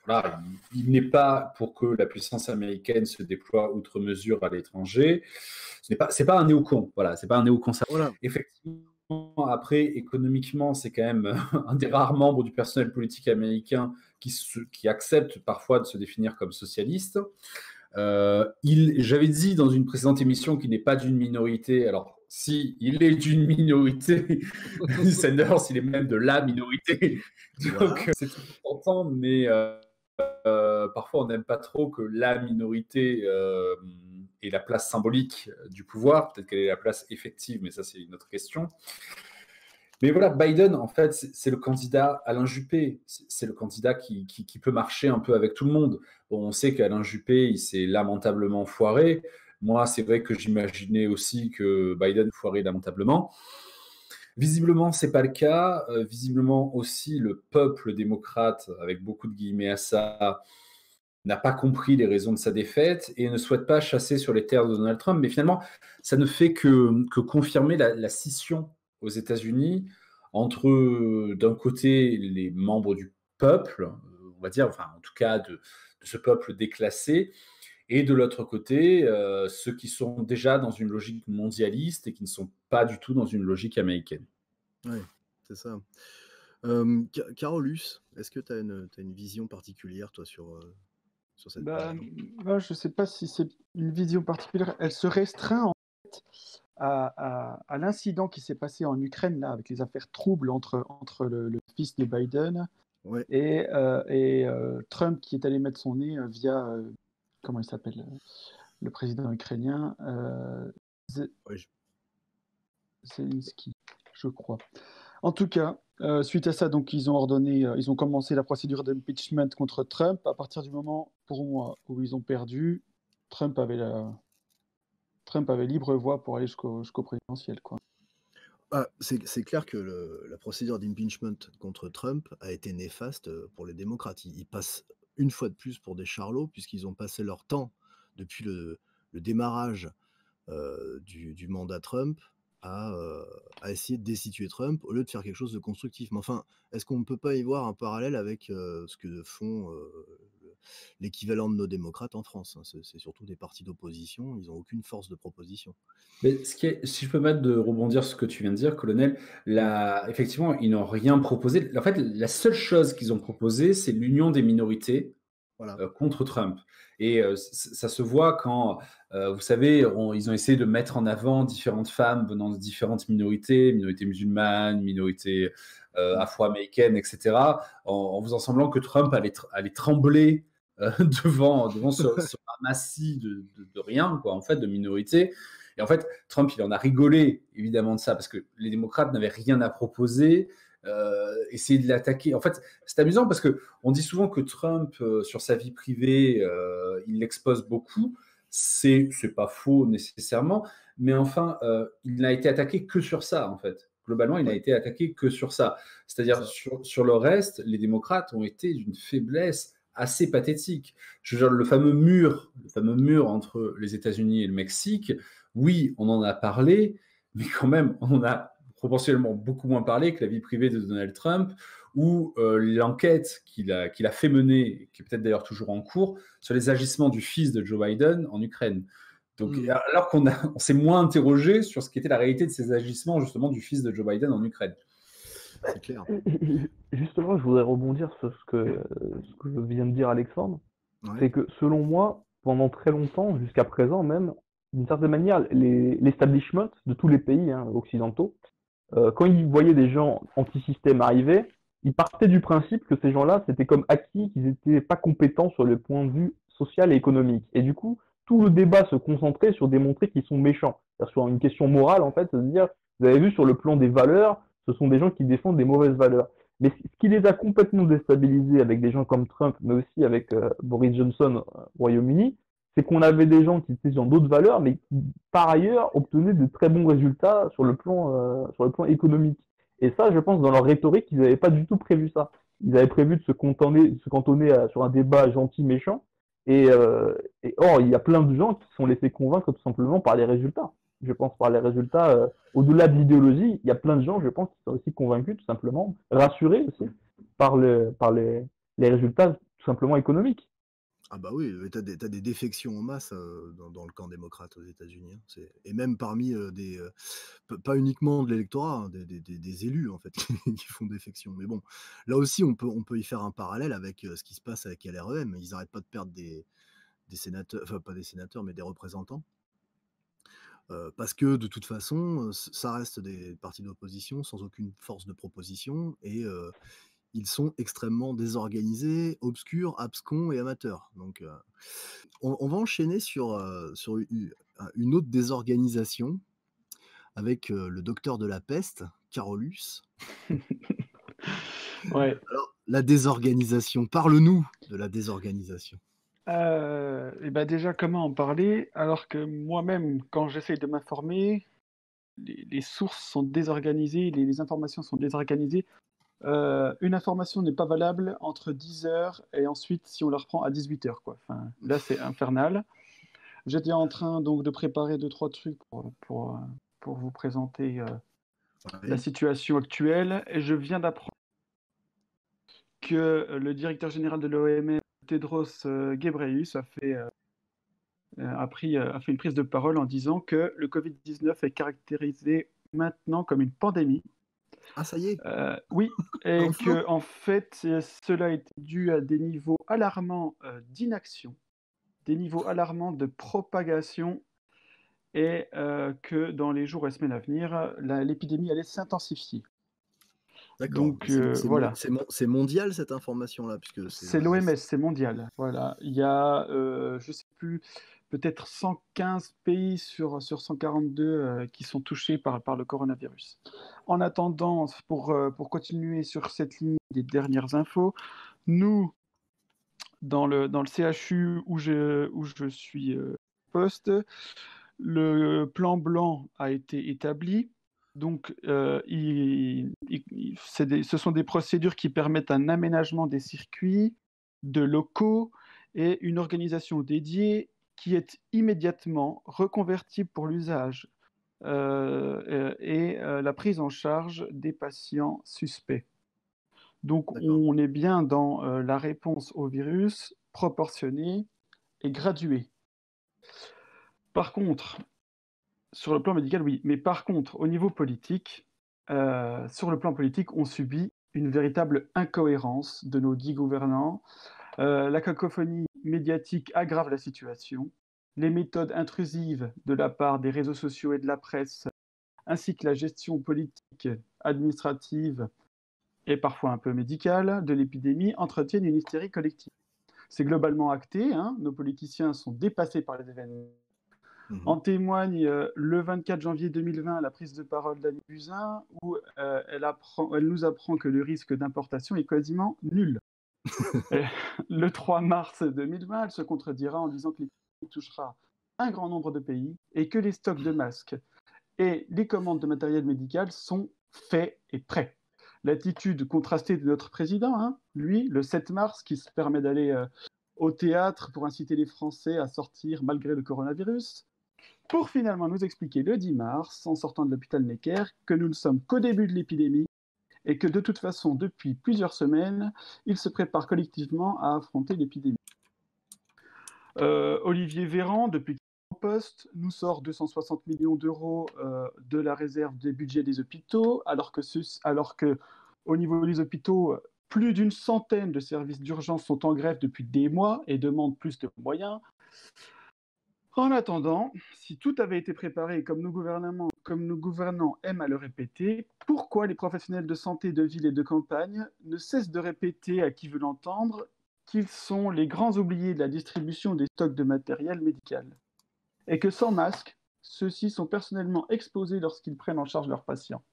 Voilà, il n'est pas pour que la puissance américaine se déploie outre mesure à l'étranger. C'est pas un néocon, voilà, c'est pas un néoconservateur. Voilà. Effectivement, après, économiquement, c'est quand même un des rares membres du personnel politique américain qui accepte parfois de se définir comme socialiste. J'avais dit dans une précédente émission qu'il n'est pas d'une minorité. Alors, si il est d'une minorité, Sanders, il est même de la minorité. Donc, c'est tout important, mais parfois, on n'aime pas trop que la minorité ait la place symbolique du pouvoir. Peut-être qu'elle est la place effective, mais ça, c'est une autre question. Mais voilà, Biden, en fait, c'est le candidat Alain Juppé. C'est le candidat qui peut marcher un peu avec tout le monde. Bon, on sait qu'Alain Juppé, il s'est lamentablement foiré. Moi, c'est vrai que j'imaginais aussi que Biden foirait lamentablement. Visiblement, ce n'est pas le cas. Visiblement aussi, le peuple démocrate, avec beaucoup de guillemets à ça, n'a pas compris les raisons de sa défaite et ne souhaite pas chasser sur les terres de Donald Trump. Mais finalement, ça ne fait que confirmer la scission aux États-Unis entre, d'un côté, les membres du peuple, on va dire, enfin, en tout cas, de ce peuple déclassé, et de l'autre côté, ceux qui sont déjà dans une logique mondialiste et qui ne sont pas du tout dans une logique américaine. Oui, c'est ça. Carolus, est-ce que tu as une vision particulière, toi, sur cette période ? Je ne sais pas si c'est une vision particulière. Elle se restreint, en fait, à l'incident qui s'est passé en Ukraine, là, avec les affaires troubles entre le fils de Biden et Trump, qui est allé mettre son nez via... comment il s'appelle, le président ukrainien, Zelensky, je crois. En tout cas, suite à ça, donc ils ont commencé la procédure d'impeachment contre Trump. À partir du moment, pour moi, où ils ont perdu, Trump avait libre voie pour aller jusqu'au présidentiel, quoi. C'est clair que la procédure d'impeachment contre Trump a été néfaste pour les démocrates. Ils passent une fois de plus pour des charlots, puisqu'ils ont passé leur temps depuis le démarrage du mandat Trump à essayer de destituer Trump au lieu de faire quelque chose de constructif. Mais enfin, est-ce qu'on ne peut pas y voir un parallèle avec ce que font l'équivalent de nos démocrates en France, hein? C'est surtout des partis d'opposition, ils n'ont aucune force de proposition. Mais si je peux mettre de rebondir sur ce que tu viens de dire, colonel, effectivement, ils n'ont rien proposé. En fait, la seule chose qu'ils ont proposé, c'est l'union des minorités contre Trump. Et ça se voit quand, vous savez, ils ont essayé de mettre en avant différentes femmes venant de différentes minorités musulmanes, minorités afro-américaines, etc., en faisant semblant que Trump allait trembler devant ce ramassis de rien, quoi, en fait, de minorités. Et en fait, Trump, il en a rigolé, évidemment, de ça, parce que les démocrates n'avaient rien à proposer, essayer de l'attaquer. En fait, c'est amusant parce qu'on dit souvent que Trump, sur sa vie privée, il l'expose beaucoup, C'est pas faux nécessairement, mais enfin, il n'a été attaqué que sur ça, en fait. Globalement, il n'a Ouais, été attaqué que sur ça. c'est C'est-à-dire, ça. sur le reste, les démocrates ont été d'une faiblesse assez pathétique. Je veux dire, le fameux mur entre les États-Unis et le Mexique, oui, on en a parlé, mais quand même, on en a proportionnellement beaucoup moins parlé que la vie privée de Donald Trump ou l'enquête qu'il a fait mener, qui est peut-être d'ailleurs toujours en cours, sur les agissements du fils de Joe Biden en Ukraine. Donc, Mmh. alors on s'est moins interrogé sur ce qu'était la réalité de ces agissements justement du fils de Joe Biden en Ukraine. C'est clair. Justement, je voudrais rebondir sur ce que vient de dire Alexandre. Ouais. C'est que selon moi, pendant très longtemps, jusqu'à présent même, d'une certaine manière, l'establishment de tous les pays occidentaux, quand ils voyaient des gens anti-système arriver, ils partaient du principe que ces gens-là, c'était comme acquis, qu'ils n'étaient pas compétents sur le point de vue social et économique. Et du coup, tout le débat se concentrait sur démontrer qu'ils sont méchants. C'est-à-dire sur une question morale, en fait, c'est-à-dire, vous avez vu sur le plan des valeurs, ce sont des gens qui défendent des mauvaises valeurs. Mais ce qui les a complètement déstabilisés avec des gens comme Trump, mais aussi avec Boris Johnson au Royaume-Uni, c'est qu'on avait des gens qui étaient dans d'autres valeurs, mais qui, par ailleurs, obtenaient de très bons résultats sur le plan économique. Et ça, je pense, dans leur rhétorique, ils n'avaient pas du tout prévu ça. Ils avaient prévu de se cantonner sur un débat gentil-méchant. Et or, il y a plein de gens qui se sont laissés convaincre tout simplement par les résultats. Je pense par les résultats, au-delà de l'idéologie, il y a plein de gens, je pense, qui sont aussi convaincus, tout simplement, rassurés aussi par les résultats tout simplement économiques. Ah bah oui, t'as des défections en masse dans le camp démocrate aux États-Unis, hein. Et même parmi pas uniquement de l'électorat, hein, des élus en fait qui font défection. Mais bon, là aussi on peut y faire un parallèle avec ce qui se passe avec LREM. Ils n'arrêtent pas de perdre des sénateurs, enfin pas des sénateurs, mais des représentants. Parce que de toute façon, ça reste des partis d'opposition sans aucune force de proposition et ils sont extrêmement désorganisés, obscurs, abscons et amateurs. Donc, on va enchaîner sur une autre désorganisation avec le docteur de la peste, Carolus. Ouais. Alors, la désorganisation, parle-nous de la désorganisation. Et ben déjà, comment en parler alors que moi-même, quand j'essaye de m'informer, les sources sont désorganisées, les informations sont désorganisées. Une information n'est pas valable entre 10h et ensuite si on la reprend à 18h, quoi. Enfin, là, c'est infernal. J'étais en train donc de préparer 2-3 trucs pour vous présenter la Ouais. situation actuelle et je viens d'apprendre que le directeur général de l'OMS, Tedros Ghebreyesus, a fait une prise de parole en disant que le Covid-19 est caractérisé maintenant comme une pandémie. Ah, ça y est, Oui, et enfin. que en fait, cela est dû à des niveaux alarmants d'inaction, des niveaux alarmants de propagation, et que dans les jours et semaines à venir, l'épidémie allait s'intensifier. D'accord. Donc Mais voilà, c'est mondial cette information-là, puisque c'est l'OMS, c'est mondial. Voilà, il y a, je sais plus, peut-être 115 pays sur 142 qui sont touchés par le coronavirus. En attendant, pour continuer sur cette ligne des dernières infos, nous, dans le CHU où je suis poste, le plan blanc a été établi. Donc, ce sont des procédures qui permettent un aménagement des circuits, de locaux et une organisation dédiée qui est immédiatement reconvertible pour l'usage et la prise en charge des patients suspects. Donc, d'accord. on est bien dans la réponse au virus proportionnée et graduée. Par contre, sur le plan médical, oui, mais par contre, au niveau politique, sur le plan politique, on subit une véritable incohérence de nos dits gouvernants. La cacophonie médiatique aggrave la situation. Les méthodes intrusives de la part des réseaux sociaux et de la presse, ainsi que la gestion politique, administrative et parfois un peu médicale de l'épidémie entretiennent une hystérie collective. C'est globalement acté, hein, nos politiciens sont dépassés par les événements. En témoigne le 24 janvier 2020 la prise de parole d'Annie Buzyn où elle nous apprend que le risque d'importation est quasiment nul. Le 3 mars 2020, elle se contredira en disant que l'épidémie touchera un grand nombre de pays et que les stocks de masques et les commandes de matériel médical sont faits et prêts. L'attitude contrastée de notre président, hein, lui, le 7 mars, qui se permet d'aller au théâtre pour inciter les Français à sortir malgré le coronavirus, pour finalement nous expliquer le 10 mars, en sortant de l'hôpital Necker, que nous ne sommes qu'au début de l'épidémie et que de toute façon, depuis plusieurs semaines, ils se préparent collectivement à affronter l'épidémie. Olivier Véran, depuis qu'il est en poste, nous sort 260 millions d'euros de la réserve des budgets des hôpitaux, alors que au niveau des hôpitaux, plus d'une centaine de services d'urgence sont en grève depuis des mois et demandent plus de moyens. En attendant, si tout avait été préparé comme nos gouvernants aiment à le répéter, pourquoi les professionnels de santé de ville et de campagne ne cessent de répéter à qui veut l'entendre qu'ils sont les grands oubliés de la distribution des stocks de matériel médical et que sans masque, ceux-ci sont personnellement exposés lorsqu'ils prennent en charge leurs patients?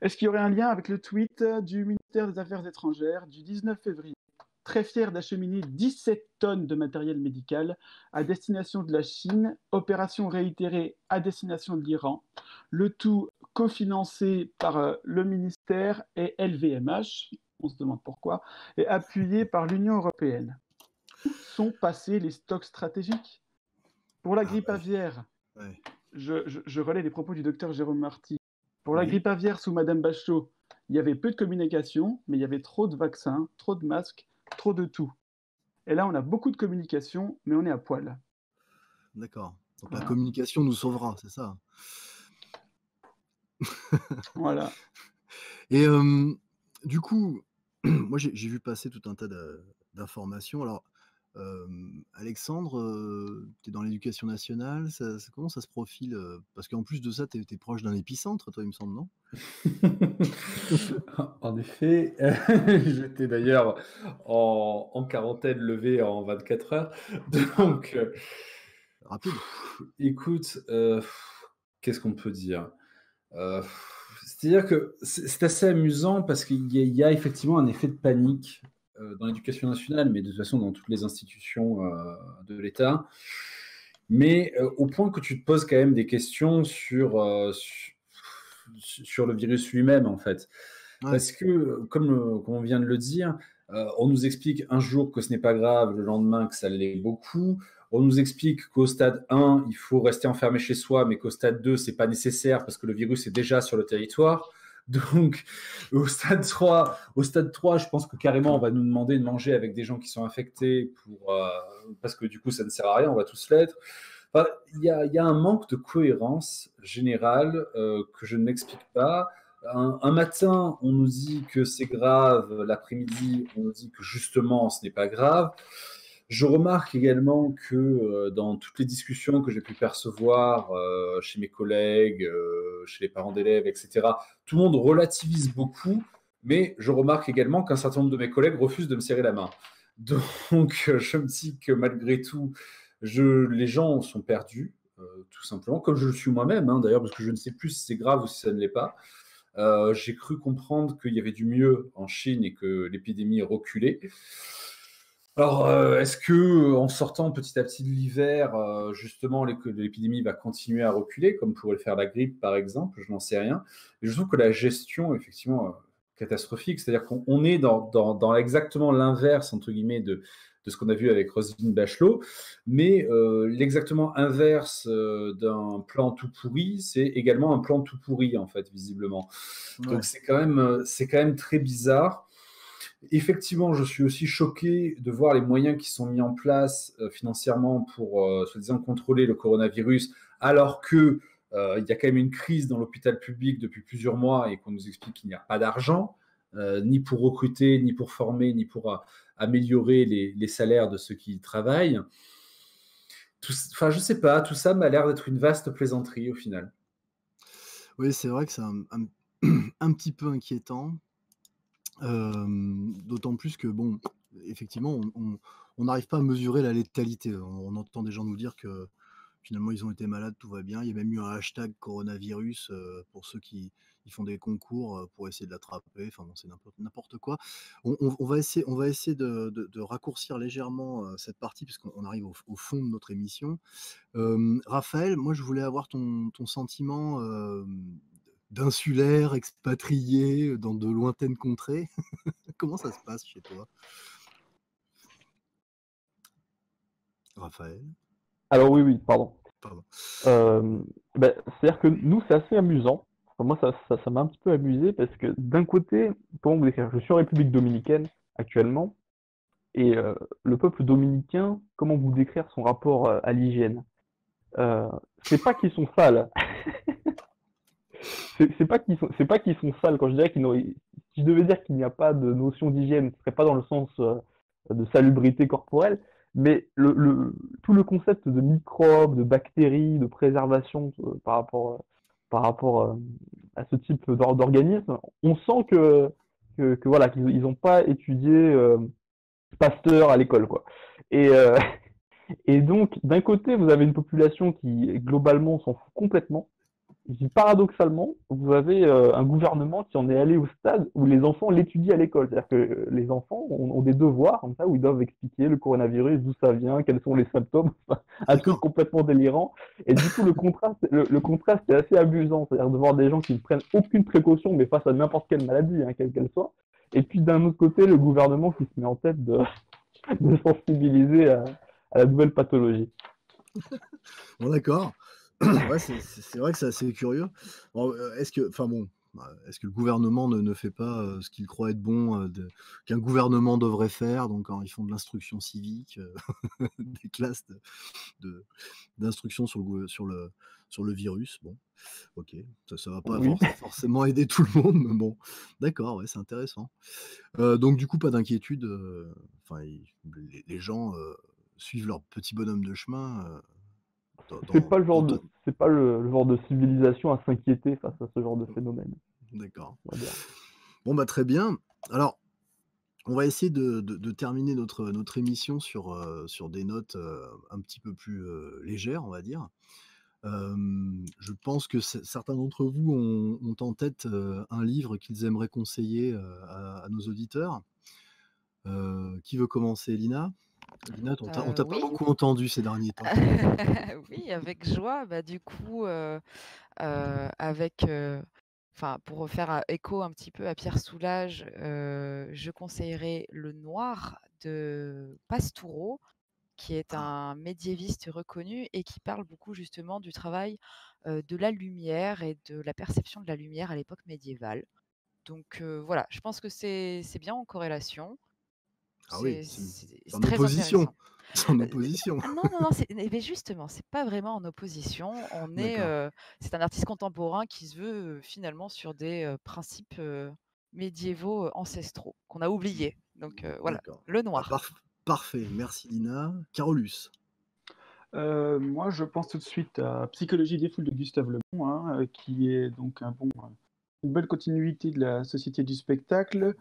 Est-ce qu'il y aurait un lien avec le tweet du ministère des Affaires étrangères du 19 février, très fier d'acheminer 17 tonnes de matériel médical à destination de la Chine, opération réitérée à destination de l'Iran, le tout cofinancé par le ministère et LVMH, on se demande pourquoi, et appuyé par l'Union européenne? Où sont passés les stocks stratégiques? Pour la grippe aviaire, Ouais. je relais les propos du docteur Jérôme Marty. Pour la Oui. grippe aviaire sous Madame Bachelot, il y avait peu de communication, mais il y avait trop de vaccins, trop de masques, trop de tout. Et là, on a beaucoup de communication, mais on est à poil. D'accord. Donc la Voilà. communication nous sauvera, c'est ça? Voilà. Et du coup, moi j'ai vu passer tout un tas d'informations. Alors, Alexandre, tu es dans l'éducation nationale, comment ça se profile? Parce qu'en plus de ça, tu es proche d'un épicentre, toi, il me semble, non? En effet, j'étais d'ailleurs en quarantaine levée en 24 heures. Donc, Rapide. écoute, qu'est-ce qu'on peut dire? C'est-à-dire que c'est assez amusant parce qu'il y a effectivement un effet de panique dans l'éducation nationale, mais de toute façon dans toutes les institutions de l'État. Mais au point que tu te poses quand même des questions sur le virus lui-même, en fait. Ouais. Parce que, comme on vient de le dire, on nous explique un jour que ce n'est pas grave, le lendemain que ça l'est beaucoup. On nous explique qu'au stade 1, il faut rester enfermé chez soi, mais qu'au stade 2, c'est pas nécessaire parce que le virus est déjà sur le territoire. Donc, au stade 3, je pense que carrément, on va nous demander de manger avec des gens qui sont infectés parce que du coup, ça ne sert à rien, on va tous l'être. Enfin, il y a un manque de cohérence générale que je ne m'explique pas. Un matin, on nous dit que c'est grave, l'après-midi, on nous dit que justement, ce n'est pas grave. Je remarque également que dans toutes les discussions que j'ai pu percevoir chez mes collègues, chez les parents d'élèves, etc., tout le monde relativise beaucoup, mais je remarque également qu'un certain nombre de mes collègues refusent de me serrer la main. Donc, je me dis que malgré tout, les gens sont perdus, tout simplement, comme je le suis moi-même, hein, d'ailleurs, parce que je ne sais plus si c'est grave ou si ça ne l'est pas. J'ai cru comprendre qu'il y avait du mieux en Chine et que l'épidémie reculait. Alors, est-ce que en sortant petit à petit de l'hiver, justement, l'épidémie va continuer à reculer, comme pourrait le faire la grippe, par exemple? Je n'en sais rien. Mais je trouve que la gestion, effectivement, catastrophique. C'est-à-dire qu'on est dans exactement l'inverse, entre guillemets, de ce qu'on a vu avec Roselyne Bachelot, mais l'exactement inverse d'un plan tout pourri, c'est également un plan tout pourri, en fait, visiblement. Ouais. Donc, c'est quand même très bizarre. Effectivement, je suis aussi choqué de voir les moyens qui sont mis en place financièrement pour, soi-disant, contrôler le coronavirus, alors que il y a quand même une crise dans l'hôpital public depuis plusieurs mois et qu'on nous explique qu'il n'y a pas d'argent, ni pour recruter, ni pour former, ni pour améliorer les salaires de ceux qui y travaillent. Enfin, je sais pas, tout ça m'a l'air d'être une vaste plaisanterie au final. Oui, c'est vrai que c'est un petit peu inquiétant. D'autant plus que, bon, effectivement, on n'arrive pas à mesurer la létalité. On entend des gens nous dire que finalement, ils ont été malades, tout va bien. Il y a même eu un hashtag coronavirus pour ceux qui ils font des concours pour essayer de l'attraper. Enfin bon, c'est n'importe quoi. On va essayer de raccourcir légèrement cette partie, puisqu'on arrive au fond de notre émission. Raphaël, moi je voulais avoir ton sentiment d'insulaire, expatrié dans de lointaines contrées. Comment ça se passe chez toi, Raphaël? Alors oui, pardon. Pardon. C'est-à-dire que nous, c'est assez amusant. Enfin, moi, ça m'a un petit peu amusé parce que d'un côté, comment vous décrire? Je suis en République dominicaine actuellement et le peuple dominicain, comment vous décrire son rapport à l'hygiène? C'est pas qu'ils sont sales. C'est pas qu'ils sont sales. Quand je dirais si je devais dire qu'il n'y a pas de notion d'hygiène, ce serait pas dans le sens de salubrité corporelle, mais tout le concept de microbes, de bactéries, de préservation par rapport à ce type d'organisme, on sent que voilà, qu'ils n'ont pas étudié Pasteur à l'école, quoi. Et, et donc, d'un côté, vous avez une population qui, globalement, s'en fout complètement. Et puis, paradoxalement, vous avez un gouvernement qui en est allé au stade où les enfants l'étudient à l'école. C'est-à-dire que les enfants ont des devoirs comme ça, où ils doivent expliquer le coronavirus, d'où ça vient, quels sont les symptômes, un truc complètement délirant. Et du coup, le contraste est assez amusant. C'est-à-dire de voir des gens qui ne prennent aucune précaution, mais face à n'importe quelle maladie, hein, quelle qu'elle soit. Et puis d'un autre côté, le gouvernement qui se met en tête de sensibiliser à la nouvelle pathologie. Bon, d'accord. Ouais, c'est vrai que c'est assez curieux. Bon, est-ce que le gouvernement ne fait pas ce qu'il croit être bon, qu'un gouvernement devrait faire? Donc, quand ils font de l'instruction civique, des classes d'instruction sur le virus. Bon, ok, ça va pas Oui. forcément aider tout le monde, mais bon, d'accord, ouais, c'est intéressant. Donc, du coup, pas d'inquiétude. Les gens suivent leur petit bonhomme de chemin. C'est pas le genre de civilisation à s'inquiéter face à ce genre de phénomène. D'accord. On va dire. Bon, bah, très bien. Alors, on va essayer de terminer notre émission sur des notes un petit peu plus légères, on va dire. Je pense que certains d'entre vous ont en tête un livre qu'ils aimeraient conseiller à nos auditeurs. Qui veut commencer, Lina? Lina, on t'a pas Oui. beaucoup entendu ces derniers temps. Oui, avec joie. Bah, du coup, pour faire écho un petit peu à Pierre Soulages, je conseillerais Le Noir de Pastoureau, qui est un médiéviste reconnu et qui parle beaucoup justement du travail de la lumière et de la perception de la lumière à l'époque médiévale. Donc voilà, je pense que c'est bien en corrélation. Ah oui, C'est en très opposition. intéressant. C'est en opposition. Non, mais justement, c'est pas vraiment en opposition. D'accord. C'est un artiste contemporain qui se veut finalement sur des principes médiévaux ancestraux qu'on a oubliés. Donc voilà, D'accord. Le Bah, Noir. parfait, merci Lina. Carolus. Moi, je pense tout de suite à Psychologie des foules de Gustave Le Bon, hein, qui est donc une belle continuité de la société du spectacle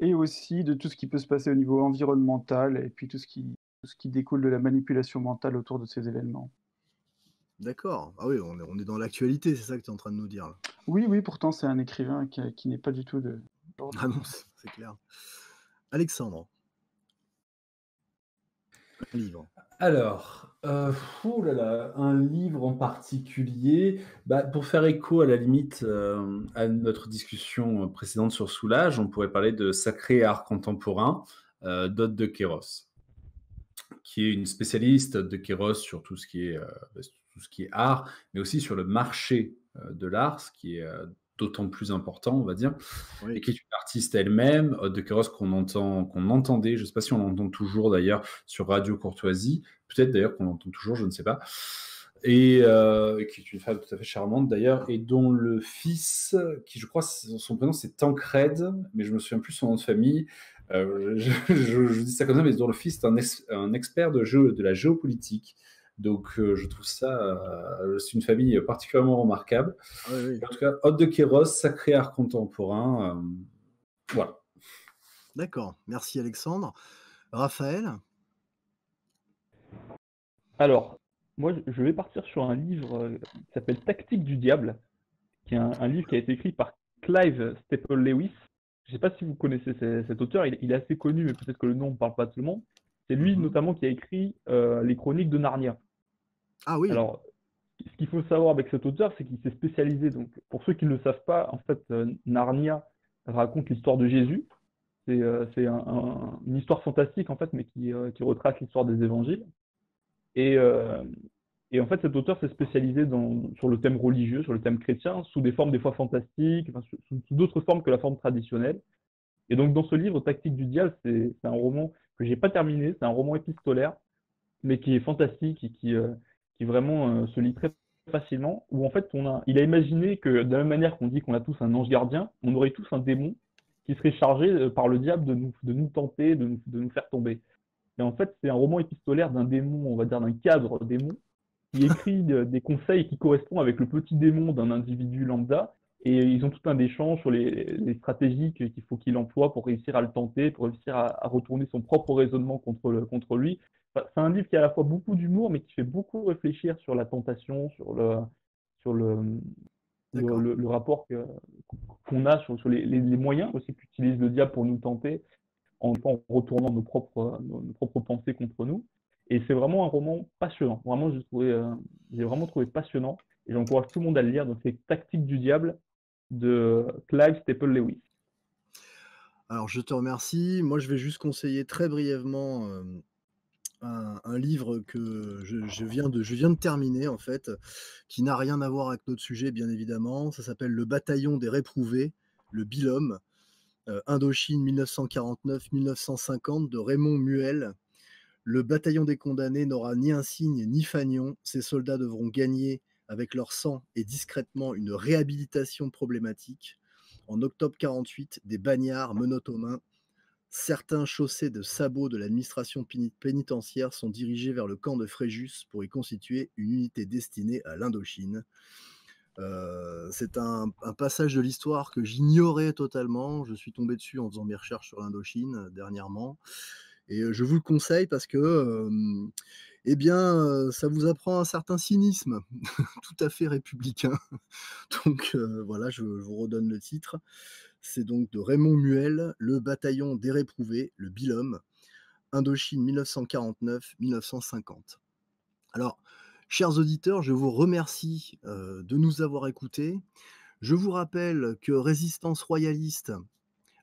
et aussi de tout ce qui peut se passer au niveau environnemental et puis tout ce qui découle de la manipulation mentale autour de ces événements. D'accord. Ah oui, on est dans l'actualité, c'est ça que tu es en train de nous dire, là. Oui, pourtant c'est un écrivain qui n'est pas du tout de... Ah non, c'est clair. Alexandre. Un livre. Alors, un livre en particulier, pour faire écho à la limite à notre discussion précédente sur Soulages, on pourrait parler de Sacré art contemporain d'Aude de Queyros, qui est une spécialiste de Queyros sur tout ce qui est art, mais aussi sur le marché de l'art, ce qui est d'autant plus important, on va dire, Oui. et qui est une artiste elle-même, Aude de Queyros qu'on entendait, je ne sais pas si on l'entend toujours d'ailleurs sur Radio Courtoisie, peut-être d'ailleurs qu'on l'entend toujours, je ne sais pas, et qui est une femme tout à fait charmante d'ailleurs, et dont le fils, qui je crois son prénom c'est Tancred, mais je me souviens plus son nom de famille, je dis ça comme ça, mais dont le fils est un expert de la géopolitique. Donc je trouve ça, c'est une famille particulièrement remarquable. Ah oui. En tout cas, Aude de Queyros, sacré art contemporain. Voilà. D'accord, merci Alexandre. Raphaël. Alors, moi, je vais partir sur un livre qui s'appelle Tactique du diable, qui est un livre qui a été écrit par Clive Staple Lewis. Je ne sais pas si vous connaissez cet auteur, il est assez connu, mais peut-être que le nom ne parle pas à tout le monde. C'est lui notamment qui a écrit les Chroniques de Narnia. Ah oui. Alors, ce qu'il faut savoir avec cet auteur, c'est qu'il s'est spécialisé. Donc, pour ceux qui ne le savent pas, en fait, Narnia raconte l'histoire de Jésus. C'est une histoire fantastique, en fait, mais qui retrace l'histoire des évangiles. Et en fait, cet auteur s'est spécialisé sur le thème religieux, sur le thème chrétien, sous des formes des fois fantastiques, enfin, sous d'autres formes que la forme traditionnelle. Et donc, dans ce livre, Tactique du diable, c'est un roman que j'ai pas terminé, c'est un roman épistolaire, mais qui est fantastique et qui vraiment se lit très facilement, où en fait, il a imaginé que, de la même manière qu'on dit qu'on a tous un ange gardien, on aurait tous un démon qui serait chargé par le diable de nous tenter, de nous faire tomber. Et en fait, c'est un roman épistolaire d'un démon, on va dire d'un cadre démon, qui écrit des conseils qui correspondent avec le petit démon d'un individu lambda. Et ils ont tout un échange sur les stratégies qu'il faut qu'il emploie pour réussir à le tenter, pour réussir à retourner son propre raisonnement contre lui. Enfin, c'est un livre qui a à la fois beaucoup d'humour, mais qui fait beaucoup réfléchir sur la tentation, sur le rapport qu'on a sur les moyens aussi qu'utilise le diable pour nous tenter, en retournant nos propres pensées contre nous. Et c'est vraiment un roman passionnant. Vraiment, j'ai vraiment trouvé passionnant. Et j'encourage tout le monde à le lire. Donc, c'est Tactique du diable de Clive Staple Lewis. Alors, je te remercie. Moi, je vais juste conseiller très brièvement un livre que je viens de terminer, en fait, qui n'a rien à voir avec notre sujet, bien évidemment. Ça s'appelle Le bataillon des réprouvés, le Bilhomme, Indochine 1949-1950 de Raymond Muel. Le bataillon des condamnés n'aura ni insigne ni fanion. Ces soldats devront gagner avec leur sang et discrètement une réhabilitation problématique. En octobre 48, des bagnards, menottes aux mains, certains chaussés de sabots de l'administration pénitentiaire sont dirigés vers le camp de Fréjus pour y constituer une unité destinée à l'Indochine. C'est un passage de l'histoire que j'ignorais totalement. Je suis tombé dessus en faisant mes recherches sur l'Indochine dernièrement. Et je vous le conseille parce que ça vous apprend un certain cynisme tout à fait républicain. Donc voilà, je vous redonne le titre. C'est donc de Raymond Muel, Le bataillon des réprouvés, le Bilhomme, Indochine 1949-1950. Alors, chers auditeurs, je vous remercie de nous avoir écoutés. Je vous rappelle que Résistance Royaliste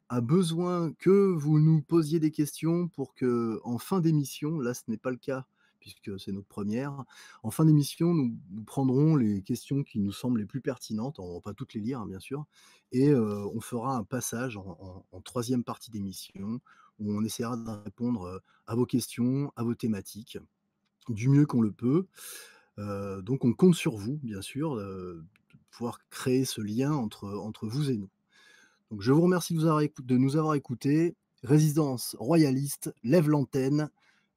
a besoin que vous nous posiez des questions pour que, en fin d'émission, là ce n'est pas le cas puisque c'est notre première, en fin d'émission, nous prendrons les questions qui nous semblent les plus pertinentes, on ne va pas toutes les lire, hein, bien sûr, et on fera un passage en troisième partie d'émission où on essaiera de répondre à vos questions, à vos thématiques, du mieux qu'on le peut. Donc on compte sur vous, bien sûr, de pouvoir créer ce lien entre vous et nous. Donc je vous remercie de nous avoir écoutés. Résistance royaliste, lève l'antenne.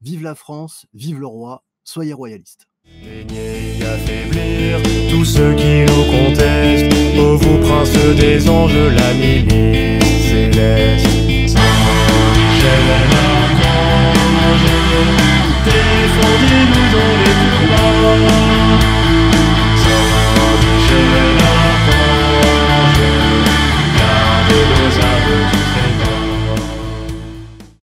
Vive la France, vive le roi, soyez royalistes. Daignez affaiblir tous ceux qui nous contestent, ô vous princes des anges, la milice céleste.